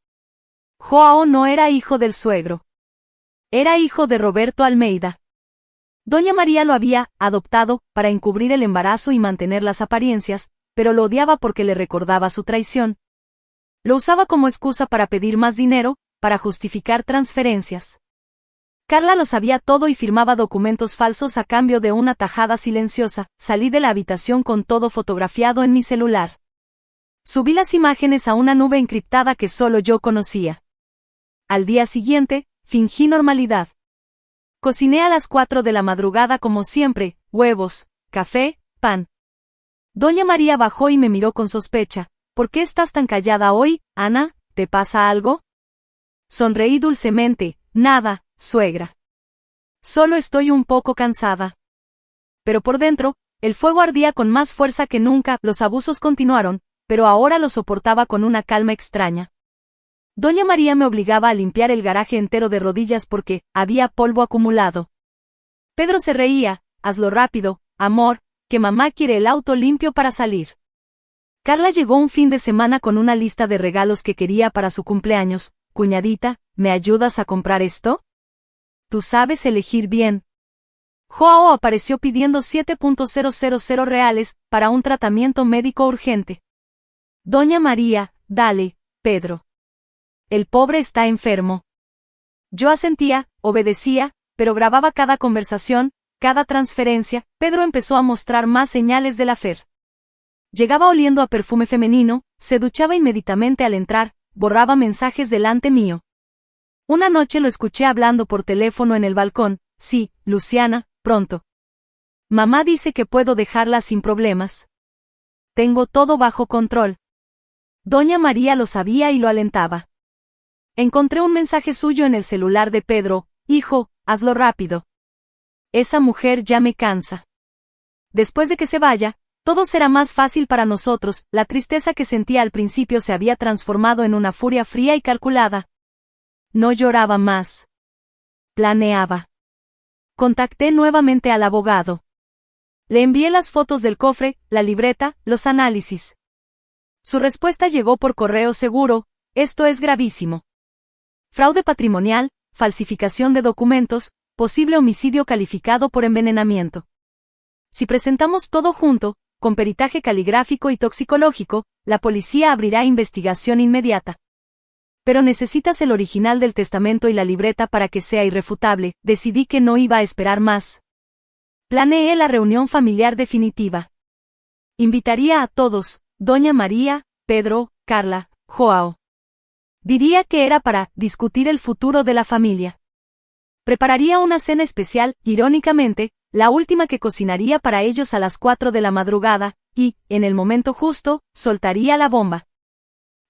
Joao no era hijo del suegro. Era hijo de Roberto Almeida. Doña María lo había adoptado para encubrir el embarazo y mantener las apariencias, pero lo odiaba porque le recordaba su traición. Lo usaba como excusa para pedir más dinero, para justificar transferencias. Carla lo sabía todo y firmaba documentos falsos a cambio de una tajada silenciosa. Salí de la habitación con todo fotografiado en mi celular. Subí las imágenes a una nube encriptada que solo yo conocía. Al día siguiente, fingí normalidad. Cociné a las 4 de la madrugada como siempre: huevos, café, pan. Doña María bajó y me miró con sospecha. ¿Por qué estás tan callada hoy, Ana? ¿Te pasa algo? Sonreí dulcemente. Nada, suegra. Solo estoy un poco cansada. Pero por dentro, el fuego ardía con más fuerza que nunca. Los abusos continuaron, pero ahora los soportaba con una calma extraña. Doña María me obligaba a limpiar el garaje entero de rodillas porque había polvo acumulado. Pedro se reía: hazlo rápido, amor, que mamá quiere el auto limpio para salir. Carla llegó un fin de semana con una lista de regalos que quería para su cumpleaños. Cuñadita, ¿me ayudas a comprar esto? Tú sabes elegir bien. Joao apareció pidiendo 7.000 reales para un tratamiento médico urgente. Doña María, dale, Pedro. El pobre está enfermo. Yo asentía, obedecía, pero grababa cada conversación, cada transferencia. Pedro empezó a mostrar más señales del afer. Llegaba oliendo a perfume femenino, se duchaba inmediatamente al entrar, borraba mensajes delante mío. Una noche lo escuché hablando por teléfono en el balcón. Sí, Luciana, pronto. Mamá dice que puedo dejarla sin problemas. Tengo todo bajo control. Doña María lo sabía y lo alentaba. Encontré un mensaje suyo en el celular de Pedro. Hijo, hazlo rápido. Esa mujer ya me cansa. Después de que se vaya, todo será más fácil para nosotros. La tristeza que sentía al principio se había transformado en una furia fría y calculada. No lloraba más. Planeaba. Contacté nuevamente al abogado. Le envié las fotos del cofre, la libreta, los análisis. Su respuesta llegó por correo seguro: esto es gravísimo. Fraude patrimonial, falsificación de documentos, posible homicidio calificado por envenenamiento. Si presentamos todo junto, con peritaje caligráfico y toxicológico, la policía abrirá investigación inmediata. Pero necesitas el original del testamento y la libreta para que sea irrefutable. Decidí que no iba a esperar más. Planeé la reunión familiar definitiva. Invitaría a todos: Doña María, Pedro, Carla, Joao. Diría que era para discutir el futuro de la familia. Prepararía una cena especial, irónicamente, la última que cocinaría para ellos a las 4 de la madrugada, y, en el momento justo, soltaría la bomba.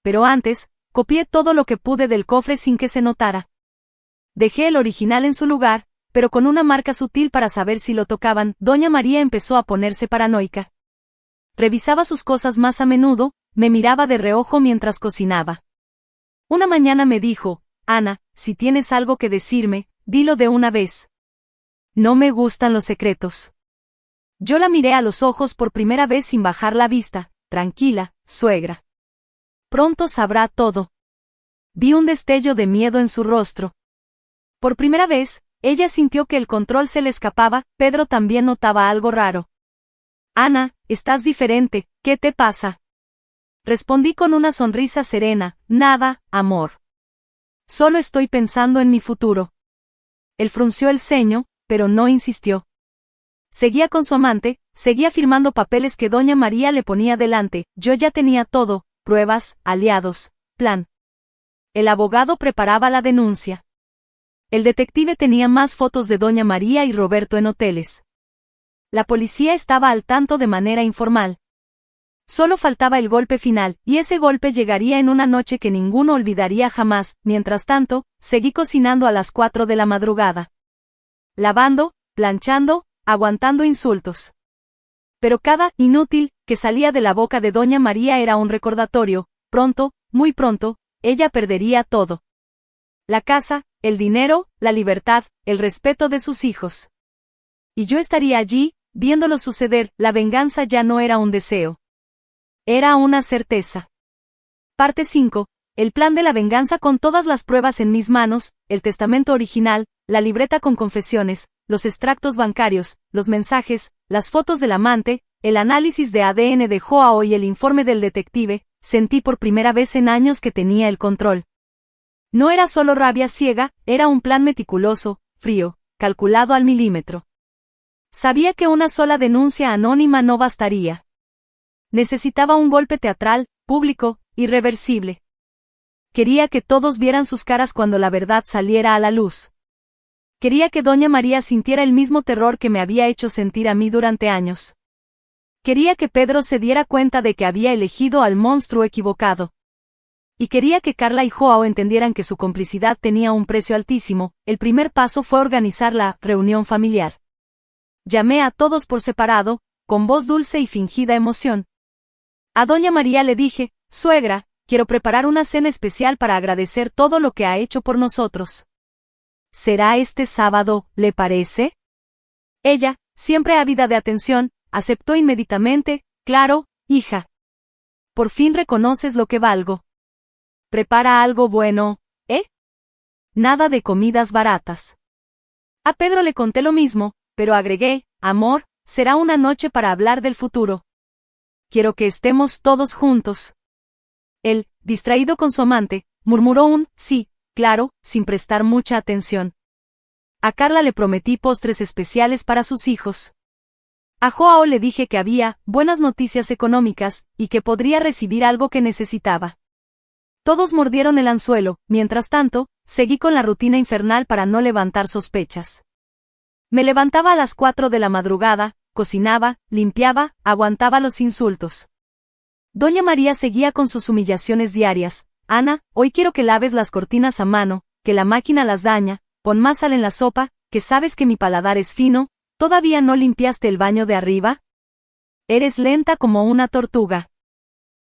Pero antes, copié todo lo que pude del cofre sin que se notara. Dejé el original en su lugar, pero con una marca sutil para saber si lo tocaban. Doña María empezó a ponerse paranoica. Revisaba sus cosas más a menudo, me miraba de reojo mientras cocinaba. Una mañana me dijo: Ana, si tienes algo que decirme, dilo de una vez. No me gustan los secretos. Yo la miré a los ojos por primera vez sin bajar la vista. Tranquila, suegra. Pronto sabrá todo. Vi un destello de miedo en su rostro. Por primera vez, ella sintió que el control se le escapaba. Pedro también notaba algo raro. Ana, estás diferente, ¿qué te pasa? Respondí con una sonrisa serena: nada, amor. Solo estoy pensando en mi futuro. Él frunció el ceño, pero no insistió. Seguía con su amante, seguía firmando papeles que Doña María le ponía delante. Yo ya tenía todo: pruebas, aliados, plan. El abogado preparaba la denuncia. El detective tenía más fotos de Doña María y Roberto en hoteles. La policía estaba al tanto de manera informal. Solo faltaba el golpe final, y ese golpe llegaría en una noche que ninguno olvidaría jamás. Mientras tanto, seguí cocinando a las 4 de la madrugada. Lavando, planchando, aguantando insultos. Pero cada inútil que salía de la boca de Doña María era un recordatorio: pronto, muy pronto, ella perdería todo. La casa, el dinero, la libertad, el respeto de sus hijos. Y yo estaría allí, viéndolo suceder. La venganza ya no era un deseo. Era una certeza. Parte 5. El plan de la venganza. Con todas las pruebas en mis manos, el testamento original, la libreta con confesiones, los extractos bancarios, los mensajes, las fotos del amante, el análisis de ADN de Joao y el informe del detective, sentí por primera vez en años que tenía el control. No era solo rabia ciega, era un plan meticuloso, frío, calculado al milímetro. Sabía que una sola denuncia anónima no bastaría. Necesitaba un golpe teatral, público, irreversible. Quería que todos vieran sus caras cuando la verdad saliera a la luz. Quería que Doña María sintiera el mismo terror que me había hecho sentir a mí durante años. Quería que Pedro se diera cuenta de que había elegido al monstruo equivocado. Y quería que Carla y Joao entendieran que su complicidad tenía un precio altísimo. El primer paso fue organizar la reunión familiar. Llamé a todos por separado, con voz dulce y fingida emoción. A Doña María le dije: suegra, quiero preparar una cena especial para agradecer todo lo que ha hecho por nosotros. ¿Será este sábado, le parece? Ella, siempre ávida de atención, aceptó inmediatamente: claro, hija. Por fin reconoces lo que valgo. Prepara algo bueno, ¿eh? Nada de comidas baratas. A Pedro le conté lo mismo, pero agregué, amor, será una noche para hablar del futuro. Quiero que estemos todos juntos. Él, distraído con su amante, murmuró un sí, claro, sin prestar mucha atención. A Carla le prometí postres especiales para sus hijos. A Joao le dije que había buenas noticias económicas y que podría recibir algo que necesitaba. Todos mordieron el anzuelo, mientras tanto, seguí con la rutina infernal para no levantar sospechas. Me levantaba a las 4 de la madrugada, cocinaba, limpiaba, aguantaba los insultos. Doña María seguía con sus humillaciones diarias. Ana, hoy quiero que laves las cortinas a mano, que la máquina las daña, pon más sal en la sopa, que sabes que mi paladar es fino, ¿todavía no limpiaste el baño de arriba? Eres lenta como una tortuga.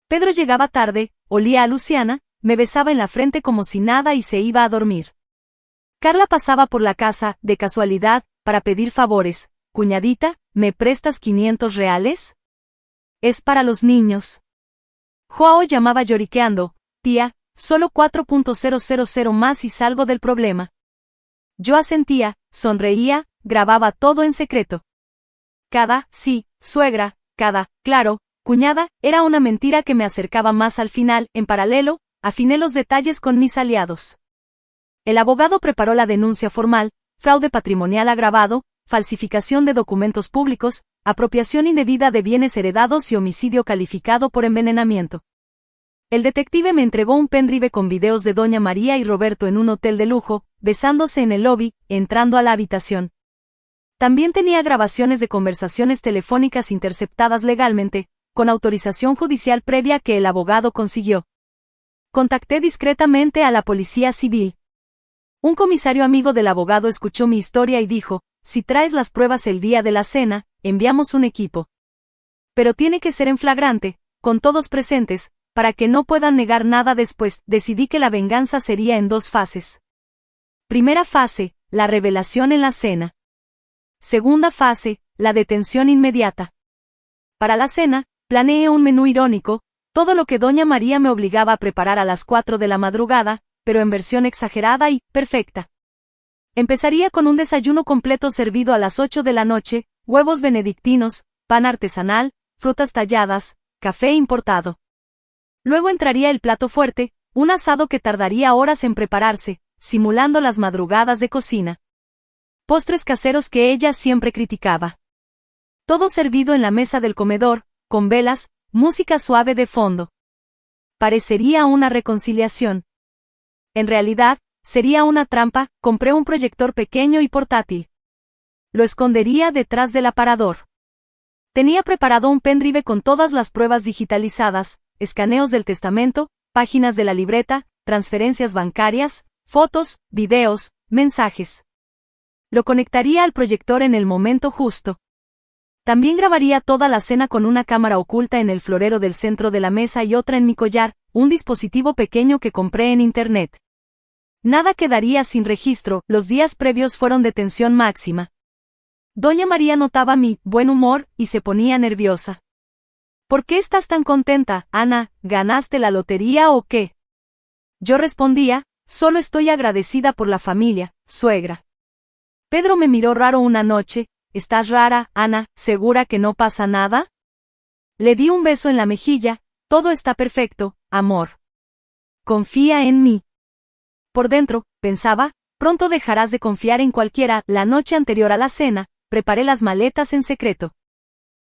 Pedro llegaba tarde, olía a Luciana, me besaba en la frente como si nada y se iba a dormir. Carla pasaba por la casa, de casualidad, para pedir favores. Cuñadita, ¿me prestas 500 reales? Es para los niños. Joao llamaba lloriqueando, tía, solo 4.000 más y salgo del problema. Yo asentía, sonreía, grababa todo en secreto. Cada, sí, suegra, cada, claro, cuñada, era una mentira que me acercaba más al final. En paralelo, afiné los detalles con mis aliados. El abogado preparó la denuncia formal, fraude patrimonial agravado, falsificación de documentos públicos, apropiación indebida de bienes heredados y homicidio calificado por envenenamiento. El detective me entregó un pendrive con videos de Doña María y Roberto en un hotel de lujo, besándose en el lobby, entrando a la habitación. También tenía grabaciones de conversaciones telefónicas interceptadas legalmente, con autorización judicial previa que el abogado consiguió. Contacté discretamente a la policía civil. Un comisario amigo del abogado escuchó mi historia y dijo, si traes las pruebas el día de la cena, enviamos un equipo. Pero tiene que ser en flagrante, con todos presentes, para que no puedan negar nada después. Decidí que la venganza sería en 2 fases. Primera fase, la revelación en la cena. Segunda fase, la detención inmediata. Para la cena, planeé un menú irónico, todo lo que Doña María me obligaba a preparar a las 4 de la madrugada, pero en versión exagerada y perfecta. Empezaría con un desayuno completo servido a las 8 de la noche, huevos benedictinos, pan artesanal, frutas talladas, café importado. Luego entraría el plato fuerte, un asado que tardaría horas en prepararse, simulando las madrugadas de cocina. Postres caseros que ella siempre criticaba. Todo servido en la mesa del comedor, con velas, música suave de fondo. Parecería una reconciliación. En realidad, sería una trampa. Compré un proyector pequeño y portátil. Lo escondería detrás del aparador. Tenía preparado un pendrive con todas las pruebas digitalizadas, escaneos del testamento, páginas de la libreta, transferencias bancarias, fotos, videos, mensajes. Lo conectaría al proyector en el momento justo. También grabaría toda la cena con una cámara oculta en el florero del centro de la mesa y otra en mi collar, un dispositivo pequeño que compré en internet. Nada quedaría sin registro. Los días previos fueron de tensión máxima. Doña María notaba mi buen humor y se ponía nerviosa. ¿Por qué estás tan contenta, Ana? ¿Ganaste la lotería o qué? Yo respondía, solo estoy agradecida por la familia, suegra. Pedro me miró raro una noche. ¿Estás rara, Ana? ¿Segura que no pasa nada? Le di un beso en la mejilla. Todo está perfecto, amor. Confía en mí. Por dentro, pensaba, pronto dejarás de confiar en cualquiera. La noche anterior a la cena, preparé las maletas en secreto.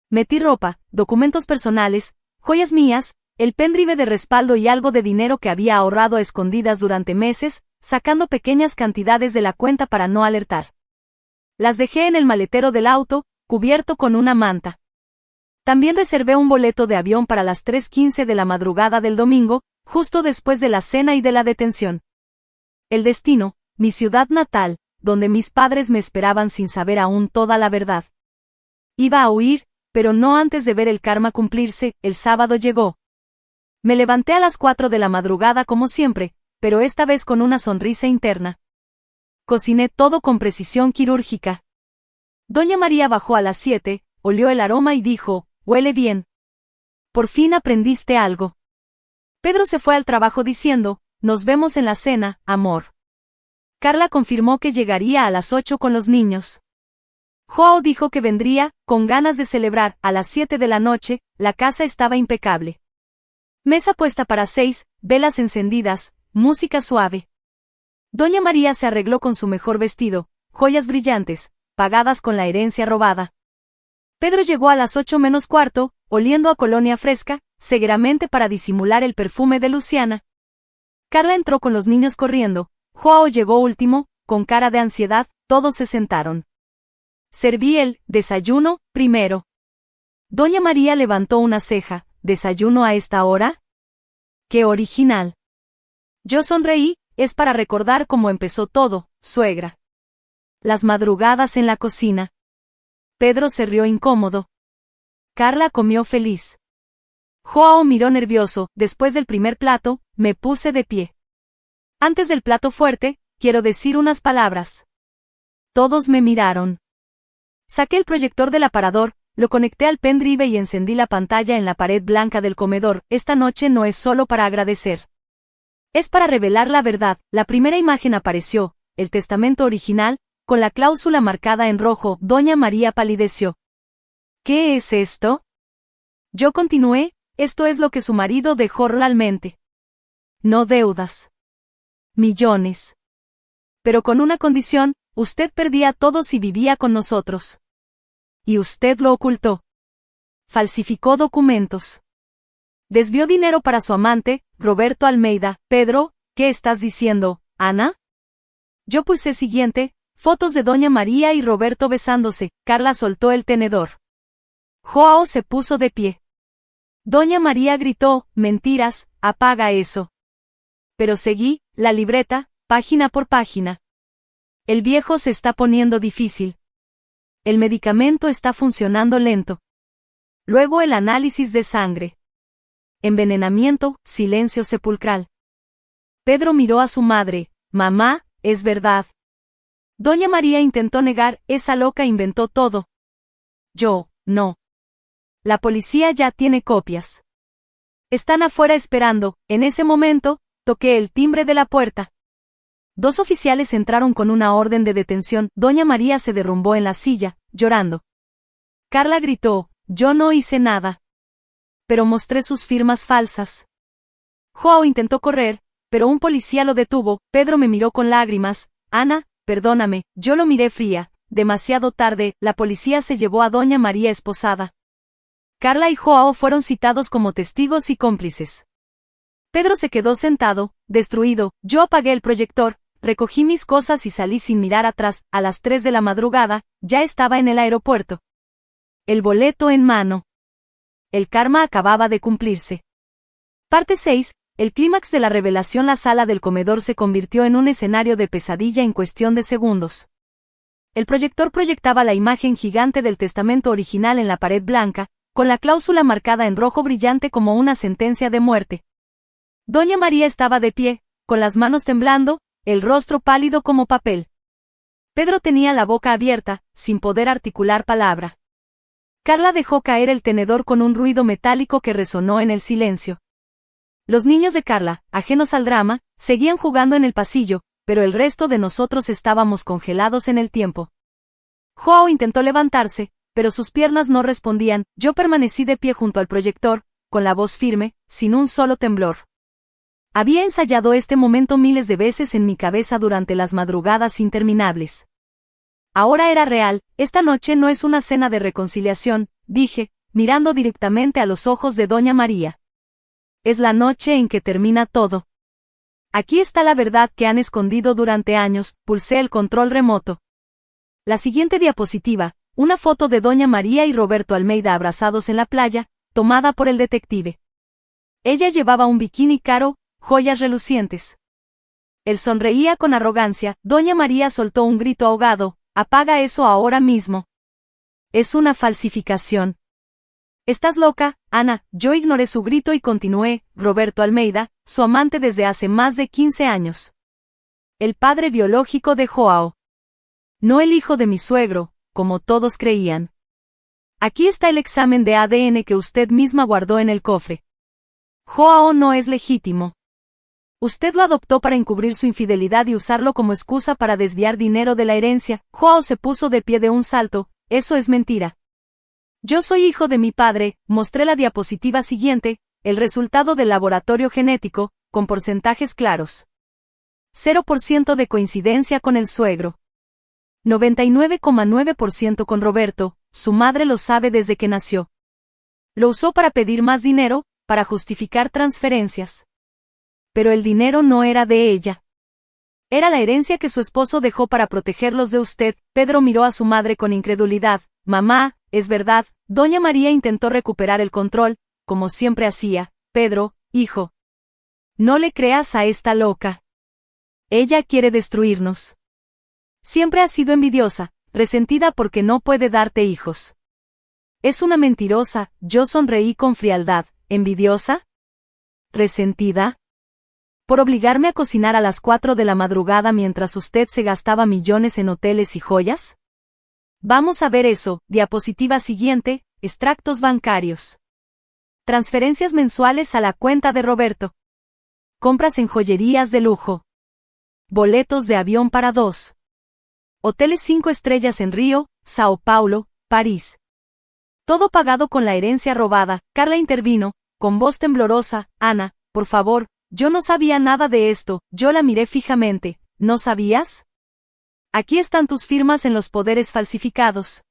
Metí ropa, documentos personales, joyas mías, el pendrive de respaldo y algo de dinero que había ahorrado a escondidas durante meses, sacando pequeñas cantidades de la cuenta para no alertar. Las dejé en el maletero del auto, cubierto con una manta. También reservé un boleto de avión para las 3:15 de la madrugada del domingo, justo después de la cena y de la detención. El destino, mi ciudad natal, donde mis padres me esperaban sin saber aún toda la verdad. Iba a huir, pero no antes de ver el karma cumplirse. El sábado llegó. Me levanté a las 4 de la madrugada como siempre, pero esta vez con una sonrisa interna. Cociné todo con precisión quirúrgica. Doña María bajó a las 7, olió el aroma y dijo, huele bien. Por fin aprendiste algo. Pedro se fue al trabajo diciendo, nos vemos en la cena, amor. Carla confirmó que llegaría a las 8 con los niños. Joao dijo que vendría, con ganas de celebrar, a las 7 de la noche, la casa estaba impecable. Mesa puesta para 6, velas encendidas, música suave. Doña María se arregló con su mejor vestido, joyas brillantes, pagadas con la herencia robada. Pedro llegó a las 8 menos cuarto, oliendo a colonia fresca, seguramente para disimular el perfume de Luciana. Carla entró con los niños corriendo, Joao llegó último, con cara de ansiedad, todos se sentaron. Serví el desayuno primero. Doña María levantó una ceja. ¿Desayuno a esta hora? ¡Qué original! Yo sonreí, es para recordar cómo empezó todo, suegra. Las madrugadas en la cocina. Pedro se rió incómodo. Carla comió feliz. Joao miró nervioso. Después del primer plato, me puse de pie. Antes del plato fuerte, quiero decir unas palabras. Todos me miraron. Saqué el proyector del aparador, lo conecté al pendrive y encendí la pantalla en la pared blanca del comedor. Esta noche no es solo para agradecer. Es para revelar la verdad. La primera imagen apareció, el testamento original, con la cláusula marcada en rojo. Doña María palideció. ¿Qué es esto? Yo continué, esto es lo que su marido dejó realmente. No deudas. Millones. Pero con una condición, usted perdía todo si vivía con nosotros. Y usted lo ocultó. Falsificó documentos. Desvió dinero para su amante, Roberto Almeida. Pedro, ¿qué estás diciendo, Ana? Yo pulsé siguiente, fotos de Doña María y Roberto besándose. Carla soltó el tenedor. Joao se puso de pie. Doña María gritó, mentiras, apaga eso. Pero seguí, la libreta, página por página. El viejo se está poniendo difícil. El medicamento está funcionando lento. Luego el análisis de sangre. Envenenamiento, silencio sepulcral. Pedro miró a su madre. Mamá, es verdad. Doña María intentó negar, esa loca inventó todo. Yo, no. La policía ya tiene copias. Están afuera esperando. En ese momento, toqué el timbre de la puerta. 2 oficiales entraron con una orden de detención. Doña María se derrumbó en la silla, llorando. Carla gritó, yo no hice nada. Pero mostré sus firmas falsas. Joao intentó correr, pero un policía lo detuvo. Pedro me miró con lágrimas. Ana, perdóname, yo lo miré fría. Demasiado tarde, la policía se llevó a Doña María esposada. Carla y Joao fueron citados como testigos y cómplices. Pedro se quedó sentado, destruido. Yo apagué el proyector, recogí mis cosas y salí sin mirar atrás. A las 3 de la madrugada, ya estaba en el aeropuerto. El boleto en mano. El karma acababa de cumplirse. Parte 6. El clímax de la revelación. La sala del comedor se convirtió en un escenario de pesadilla en cuestión de segundos. El proyector proyectaba la imagen gigante del testamento original en la pared blanca, con la cláusula marcada en rojo brillante como una sentencia de muerte. Doña María estaba de pie, con las manos temblando, el rostro pálido como papel. Pedro tenía la boca abierta, sin poder articular palabra. Carla dejó caer el tenedor con un ruido metálico que resonó en el silencio. Los niños de Carla, ajenos al drama, seguían jugando en el pasillo, pero el resto de nosotros estábamos congelados en el tiempo. Joao intentó levantarse, pero sus piernas no respondían. Yo permanecí de pie junto al proyector, con la voz firme, sin un solo temblor. Había ensayado este momento miles de veces en mi cabeza durante las madrugadas interminables. Ahora era real. Esta noche no es una cena de reconciliación, dije, mirando directamente a los ojos de Doña María. Es la noche en que termina todo. Aquí está la verdad que han escondido durante años. Pulsé el control remoto. La siguiente diapositiva, una foto de Doña María y Roberto Almeida abrazados en la playa, tomada por el detective. Ella llevaba un bikini caro, joyas relucientes. Él sonreía con arrogancia. Doña María soltó un grito ahogado, apaga eso ahora mismo. Es una falsificación. Estás loca, Ana. Yo ignoré su grito y continué. Roberto Almeida, su amante desde hace más de 15 años. El padre biológico de Joao. No el hijo de mi suegro, como todos creían. Aquí está el examen de ADN que usted misma guardó en el cofre. Joao no es legítimo. Usted lo adoptó para encubrir su infidelidad y usarlo como excusa para desviar dinero de la herencia. Joao se puso de pie de un salto, Eso es mentira. Yo soy hijo de mi padre, mostré la diapositiva siguiente, el resultado del laboratorio genético, con porcentajes claros. 0% de coincidencia con el suegro. 99,9% con Roberto, su madre lo sabe desde que nació. Lo usó para pedir más dinero, para justificar transferencias. Pero el dinero no era de ella. Era la herencia que su esposo dejó para protegerlos de usted. Pedro miró a su madre con incredulidad. Mamá, es verdad, doña María intentó recuperar el control, como siempre hacía. Pedro, hijo. No le creas a esta loca. Ella quiere destruirnos. Siempre ha sido envidiosa, resentida porque no puede darte hijos. Es una mentirosa. Yo sonreí con frialdad. ¿Envidiosa? ¿Resentida? Por obligarme a cocinar a las 4 de la madrugada mientras usted se gastaba millones en hoteles y joyas. Vamos a ver eso. Diapositiva siguiente, extractos bancarios. Transferencias mensuales a la cuenta de Roberto. Compras en joyerías de lujo. Boletos de avión para 2. Hoteles 5 estrellas en Río, Sao Paulo, París. Todo pagado con la herencia robada. Carla intervino, con voz temblorosa. Ana, por favor, yo no sabía nada de esto. Yo la miré fijamente. ¿No sabías? Aquí están tus firmas en los poderes falsificados.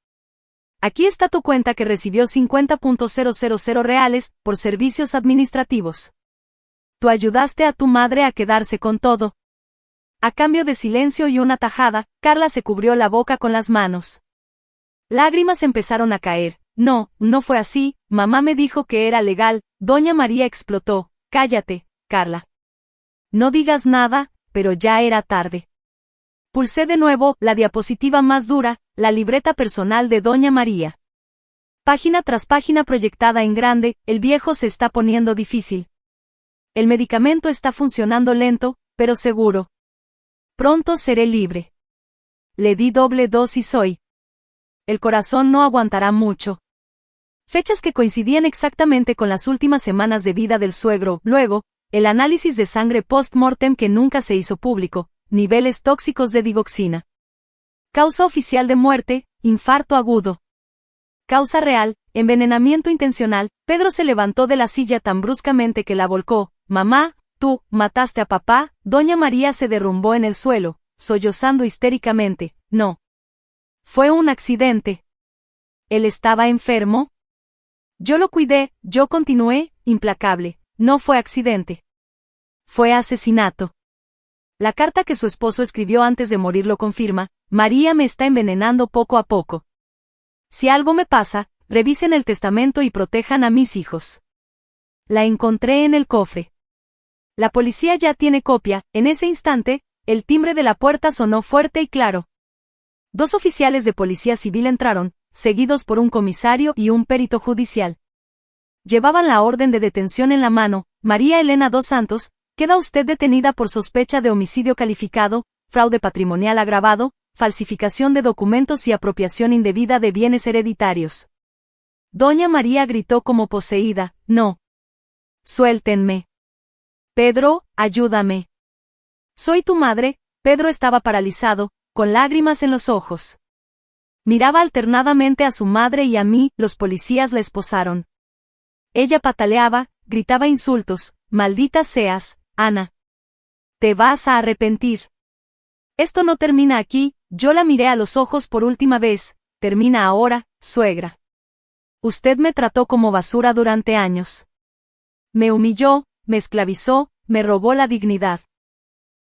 Aquí está tu cuenta que recibió 50.000 reales por servicios administrativos. Tú ayudaste a tu madre a quedarse con todo. A cambio de silencio y una tajada, Carla se cubrió la boca con las manos. Lágrimas empezaron a caer. No, no fue así, mamá me dijo que era legal. Doña María explotó. Cállate, Carla. No digas nada, pero ya era tarde. Pulsé de nuevo la diapositiva más dura, la libreta personal de Doña María. Página tras página proyectada en grande, el viejo se está poniendo difícil. El medicamento está funcionando lento, pero seguro. Pronto seré libre. Le di doble dosis hoy. El corazón no aguantará mucho. Fechas que coincidían exactamente con las últimas semanas de vida del suegro. Luego, el análisis de sangre post-mortem que nunca se hizo público. Niveles tóxicos de digoxina. Causa oficial de muerte, infarto agudo. Causa real, envenenamiento intencional. Pedro se levantó de la silla tan bruscamente que la volcó. Mamá, tú, mataste a papá. Doña María se derrumbó en el suelo, sollozando histéricamente. No. Fue un accidente. ¿Él estaba enfermo? Yo lo cuidé, yo continué, implacable. No fue accidente. Fue asesinato. La carta que su esposo escribió antes de morir lo confirma. María me está envenenando poco a poco. Si algo me pasa, revisen el testamento y protejan a mis hijos. La encontré en el cofre. La policía ya tiene copia. En ese instante, el timbre de la puerta sonó fuerte y claro. 2 oficiales de policía civil entraron, seguidos por un comisario y un perito judicial. Llevaban la orden de detención en la mano. María Elena dos Santos, queda usted detenida por sospecha de homicidio calificado, fraude patrimonial agravado, falsificación de documentos y apropiación indebida de bienes hereditarios. Doña María gritó como poseída. No. Suéltenme. Pedro, ayúdame. Soy tu madre. Pedro estaba paralizado, con lágrimas en los ojos. Miraba alternadamente a su madre y a mí. Los policías la esposaron. Ella pataleaba, gritaba insultos. Maldita seas, Ana. Te vas a arrepentir. Esto no termina aquí. Yo la miré a los ojos por última vez. Termina ahora, suegra. Usted me trató como basura durante años. Me humilló, me esclavizó, me robó la dignidad.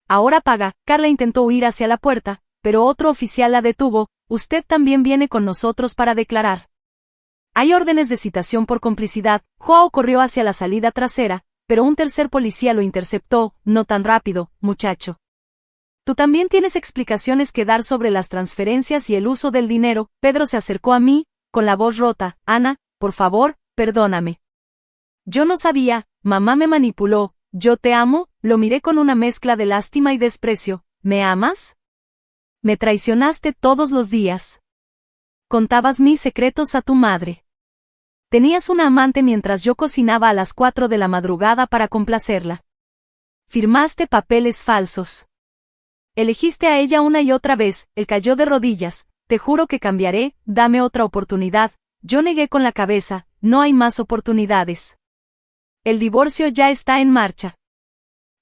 Ahora paga. Carla intentó huir hacia la puerta, pero otro oficial la detuvo. Usted también viene con nosotros para declarar. Hay órdenes de citación por complicidad. Joao corrió hacia la salida trasera, pero un tercer policía lo interceptó. No tan rápido, muchacho. Tú también tienes explicaciones que dar sobre las transferencias y el uso del dinero. Pedro se acercó a mí, con la voz rota. Ana, por favor, perdóname. Yo no sabía, mamá me manipuló. Yo te amo. Lo miré con una mezcla de lástima y desprecio. ¿Me amas? Me traicionaste todos los días. Contabas mis secretos a tu madre. Tenías una amante mientras yo cocinaba a las 4 de la madrugada para complacerla. Firmaste papeles falsos. Elegiste a ella una y otra vez. Él cayó de rodillas, te juro que cambiaré, dame otra oportunidad. Yo negué con la cabeza, no hay más oportunidades. El divorcio ya está en marcha.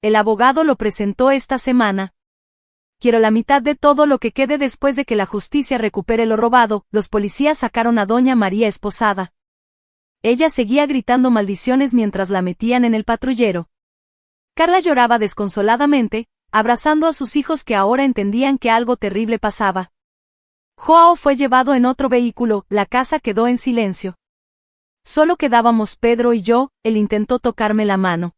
El abogado lo presentó esta semana. Quiero la mitad de todo lo que quede después de que la justicia recupere lo robado. Los policías sacaron a doña María esposada. Ella seguía gritando maldiciones mientras la metían en el patrullero. Carla lloraba desconsoladamente, abrazando a sus hijos que ahora entendían que algo terrible pasaba. Joao fue llevado en otro vehículo, la casa quedó en silencio. Solo quedábamos Pedro y yo, él intentó tocarme la mano.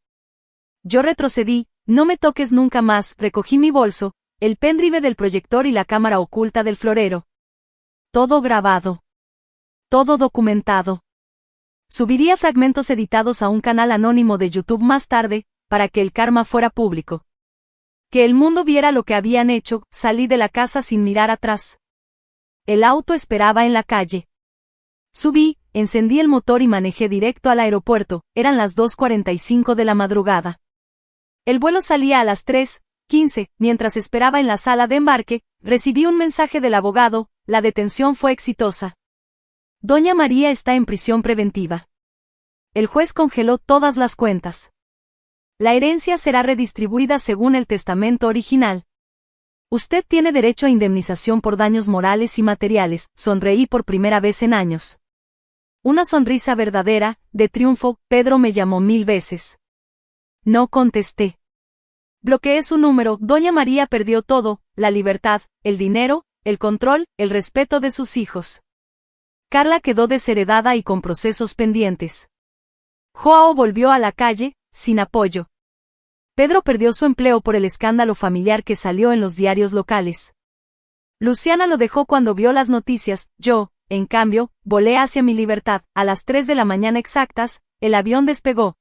Yo retrocedí, no me toques nunca más, recogí mi bolso, el pendrive del proyector y la cámara oculta del florero. Todo grabado. Todo documentado. Subiría fragmentos editados a un canal anónimo de YouTube más tarde, para que el karma fuera público. Que el mundo viera lo que habían hecho. Salí de la casa sin mirar atrás. El auto esperaba en la calle. Subí, encendí el motor y manejé directo al aeropuerto. Eran las 2:45 de la madrugada. El vuelo salía a las 3:15. Mientras esperaba en la sala de embarque, recibí un mensaje del abogado. La detención fue exitosa. Doña María está en prisión preventiva. El juez congeló todas las cuentas. La herencia será redistribuida según el testamento original. Usted tiene derecho a indemnización por daños morales y materiales. Sonreí por primera vez en años. Una sonrisa verdadera, de triunfo. Pedro me llamó 1000 veces. No contesté. Bloqueé su número. Doña María perdió todo, la libertad, el dinero, el control, el respeto de sus hijos. Carla quedó desheredada y con procesos pendientes. Joao volvió a la calle, sin apoyo. Pedro perdió su empleo por el escándalo familiar que salió en los diarios locales. Luciana lo dejó cuando vio las noticias. Yo, en cambio, volé hacia mi libertad. A las 3 de la mañana exactas, el avión despegó.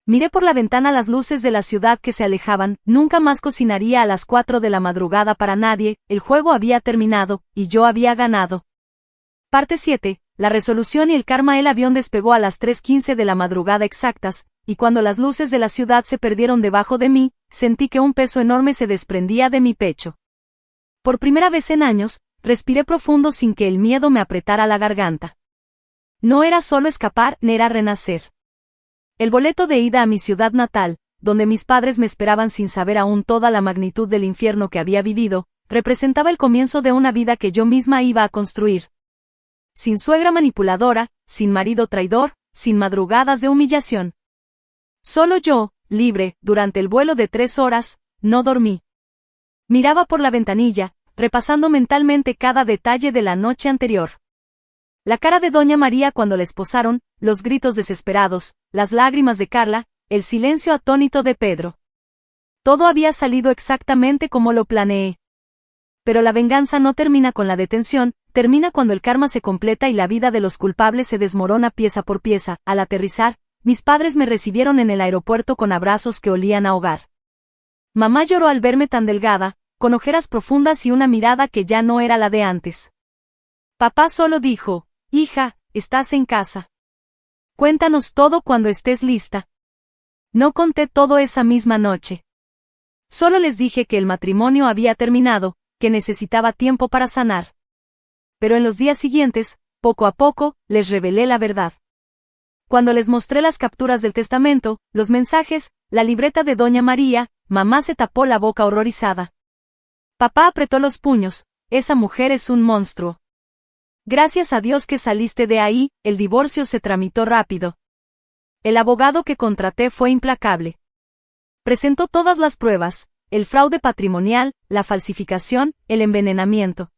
Miré por la ventana las luces de la ciudad que se alejaban. Nunca más cocinaría a las 4 de la madrugada para nadie. El juego había terminado, y yo había ganado. Parte 7. La resolución y el karma. El avión despegó a las 3:15 de la madrugada exactas, y cuando las luces de la ciudad se perdieron debajo de mí, sentí que un peso enorme se desprendía de mi pecho. Por primera vez en años, respiré profundo sin que el miedo me apretara la garganta. No era solo escapar, era renacer. El boleto de ida a mi ciudad natal, donde mis padres me esperaban sin saber aún toda la magnitud del infierno que había vivido, representaba el comienzo de una vida que yo misma iba a construir. Sin suegra manipuladora, sin marido traidor, sin madrugadas de humillación. Solo yo, libre, durante el vuelo de 3 horas, no dormí. Miraba por la ventanilla, repasando mentalmente cada detalle de la noche anterior. La cara de doña María cuando la esposaron, los gritos desesperados, las lágrimas de Carla, el silencio atónito de Pedro. Todo había salido exactamente como lo planeé. Pero la venganza no termina con la detención, termina cuando el karma se completa y la vida de los culpables se desmorona pieza por pieza. Al aterrizar, mis padres me recibieron en el aeropuerto con abrazos que olían a hogar. Mamá lloró al verme tan delgada, con ojeras profundas y una mirada que ya no era la de antes. Papá solo dijo, hija, estás en casa. Cuéntanos todo cuando estés lista. No conté todo esa misma noche. Solo les dije que el matrimonio había terminado, que necesitaba tiempo para sanar. Pero en los días siguientes, poco a poco, les revelé la verdad. Cuando les mostré las capturas del testamento, los mensajes, la libreta de doña María, mamá se tapó la boca horrorizada. Papá apretó los puños, esa mujer es un monstruo. Gracias a Dios que saliste de ahí, el divorcio se tramitó rápido. El abogado que contraté fue implacable. Presentó todas las pruebas, el fraude patrimonial, la falsificación, el envenenamiento.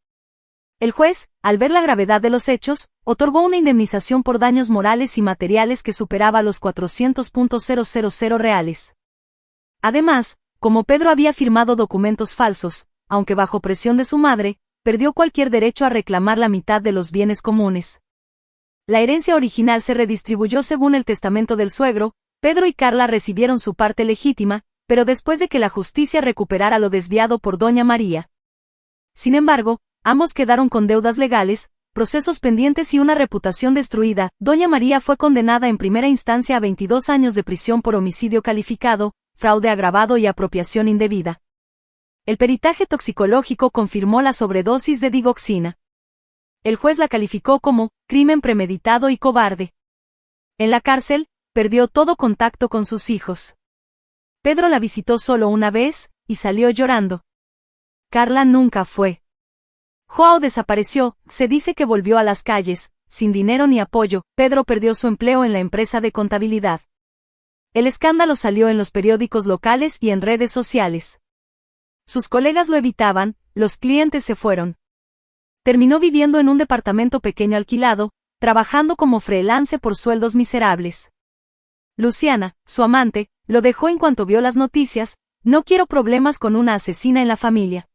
El juez, al ver la gravedad de los hechos, otorgó una indemnización por daños morales y materiales que superaba los 400.000 reales. Además, como Pedro había firmado documentos falsos, aunque bajo presión de su madre, perdió cualquier derecho a reclamar la mitad de los bienes comunes. La herencia original se redistribuyó según el testamento del suegro. Pedro y Carla recibieron su parte legítima, pero después de que la justicia recuperara lo desviado por doña María. Sin embargo, ambos quedaron con deudas legales, procesos pendientes y una reputación destruida. Doña María fue condenada en primera instancia a 22 años de prisión por homicidio calificado, fraude agravado y apropiación indebida. El peritaje toxicológico confirmó la sobredosis de digoxina. El juez la calificó como crimen premeditado y cobarde. En la cárcel, perdió todo contacto con sus hijos. Pedro la visitó solo una vez, y salió llorando. Carla nunca fue. Joao desapareció, se dice que volvió a las calles, sin dinero ni apoyo. Pedro perdió su empleo en la empresa de contabilidad. El escándalo salió en los periódicos locales y en redes sociales. Sus colegas lo evitaban, los clientes se fueron. Terminó viviendo en un departamento pequeño alquilado, trabajando como freelance por sueldos miserables. Luciana, su amante, lo dejó en cuanto vio las noticias. No quiero problemas con una asesina en la familia.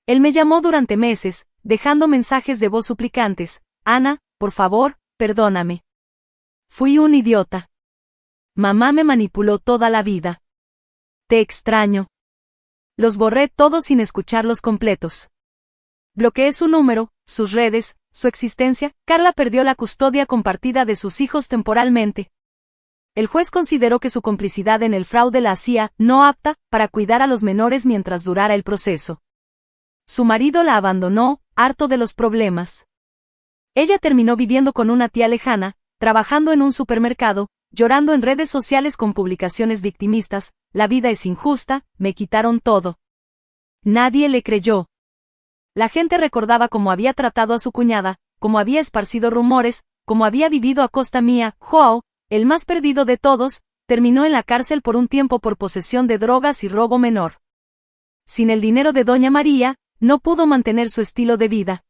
Él me llamó durante meses, dejando mensajes de voz suplicantes. Ana, por favor, perdóname. Fui un idiota. Mamá me manipuló toda la vida. Te extraño. Los borré todos sin escucharlos completos. Bloqueé su número, sus redes, su existencia. Carla perdió la custodia compartida de sus hijos temporalmente. El juez consideró que su complicidad en el fraude la hacía no apta para cuidar a los menores mientras durara el proceso. Su marido la abandonó, harto de los problemas. Ella terminó viviendo con una tía lejana, trabajando en un supermercado, llorando en redes sociales con publicaciones victimistas. La vida es injusta, me quitaron todo. Nadie le creyó. La gente recordaba cómo había tratado a su cuñada, cómo había esparcido rumores, cómo había vivido a costa mía. Joao, el más perdido de todos, terminó en la cárcel por un tiempo por posesión de drogas y robo menor. Sin el dinero de Doña María, no pudo mantener su estilo de vida.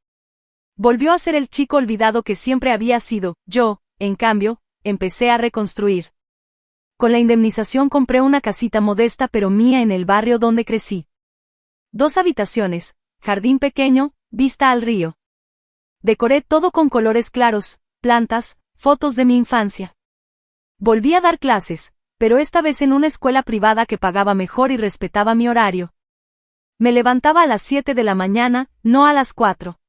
Volvió a ser el chico olvidado que siempre había sido. Yo, en cambio, empecé a reconstruir. Con la indemnización compré una casita modesta pero mía en el barrio donde crecí. 2 habitaciones, jardín pequeño, vista al río. Decoré todo con colores claros, plantas, fotos de mi infancia. Volví a dar clases, pero esta vez en una escuela privada que pagaba mejor y respetaba mi horario. Me levantaba a las 7 de la mañana, no a las 4.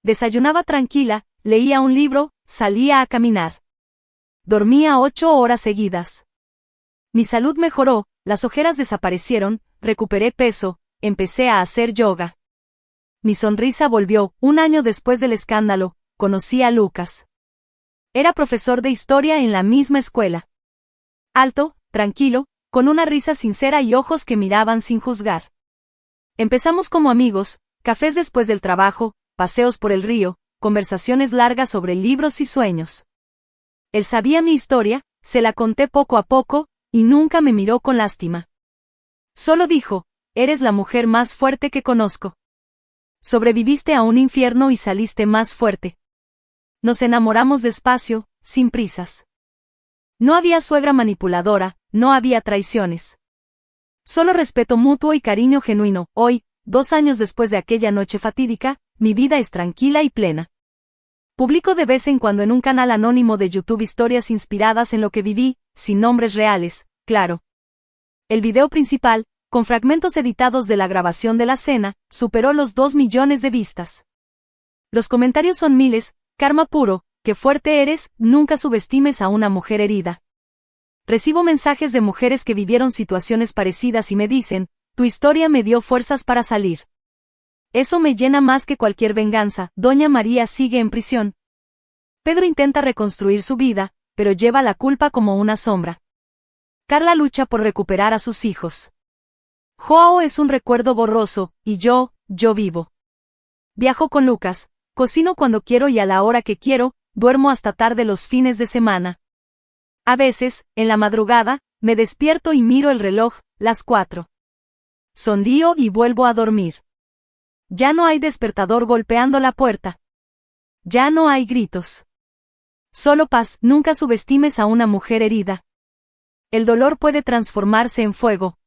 Desayunaba tranquila, leía un libro, salía a caminar. Dormía 8 horas seguidas. Mi salud mejoró, las ojeras desaparecieron, recuperé peso, empecé a hacer yoga. Mi sonrisa volvió. Un año después del escándalo, conocí a Lucas. Era profesor de historia en la misma escuela. Alto, tranquilo, con una risa sincera y ojos que miraban sin juzgar. Empezamos como amigos, cafés después del trabajo, paseos por el río, conversaciones largas sobre libros y sueños. Él sabía mi historia, se la conté poco a poco, y nunca me miró con lástima. Solo dijo, eres la mujer más fuerte que conozco. Sobreviviste a un infierno y saliste más fuerte. Nos enamoramos despacio, sin prisas. No había suegra manipuladora, no había traiciones. Solo respeto mutuo y cariño genuino. Hoy, 2 años después de aquella noche fatídica, mi vida es tranquila y plena. Publico de vez en cuando en un canal anónimo de YouTube historias inspiradas en lo que viví, sin nombres reales, claro. El video principal, con fragmentos editados de la grabación de la cena, superó los 2 millones de vistas. Los comentarios son miles. Karma puro, qué fuerte eres, nunca subestimes a una mujer herida. Recibo mensajes de mujeres que vivieron situaciones parecidas y me dicen, tu historia me dio fuerzas para salir. Eso me llena más que cualquier venganza. Doña María sigue en prisión. Pedro intenta reconstruir su vida, pero lleva la culpa como una sombra. Carla lucha por recuperar a sus hijos. Joao es un recuerdo borroso, y yo vivo. Viajo con Lucas, cocino cuando quiero y a la hora que quiero, duermo hasta tarde los fines de semana. A veces, en la madrugada, me despierto y miro el reloj, las 4. Sonrío y vuelvo a dormir. Ya no hay despertador golpeando la puerta. Ya no hay gritos. Solo paz. Nunca subestimes a una mujer herida. El dolor puede transformarse en fuego.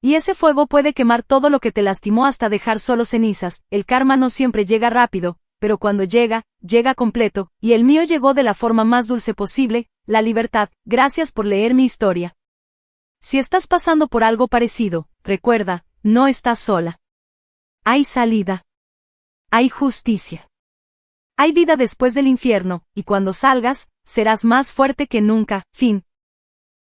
Y ese fuego puede quemar todo lo que te lastimó hasta dejar solo cenizas. El karma no siempre llega rápido, pero cuando llega, llega completo, y el mío llegó de la forma más dulce posible, la libertad. Gracias por leer mi historia. Si estás pasando por algo parecido, recuerda, no estás sola. Hay salida. Hay justicia. Hay vida después del infierno, y cuando salgas, serás más fuerte que nunca. Fin.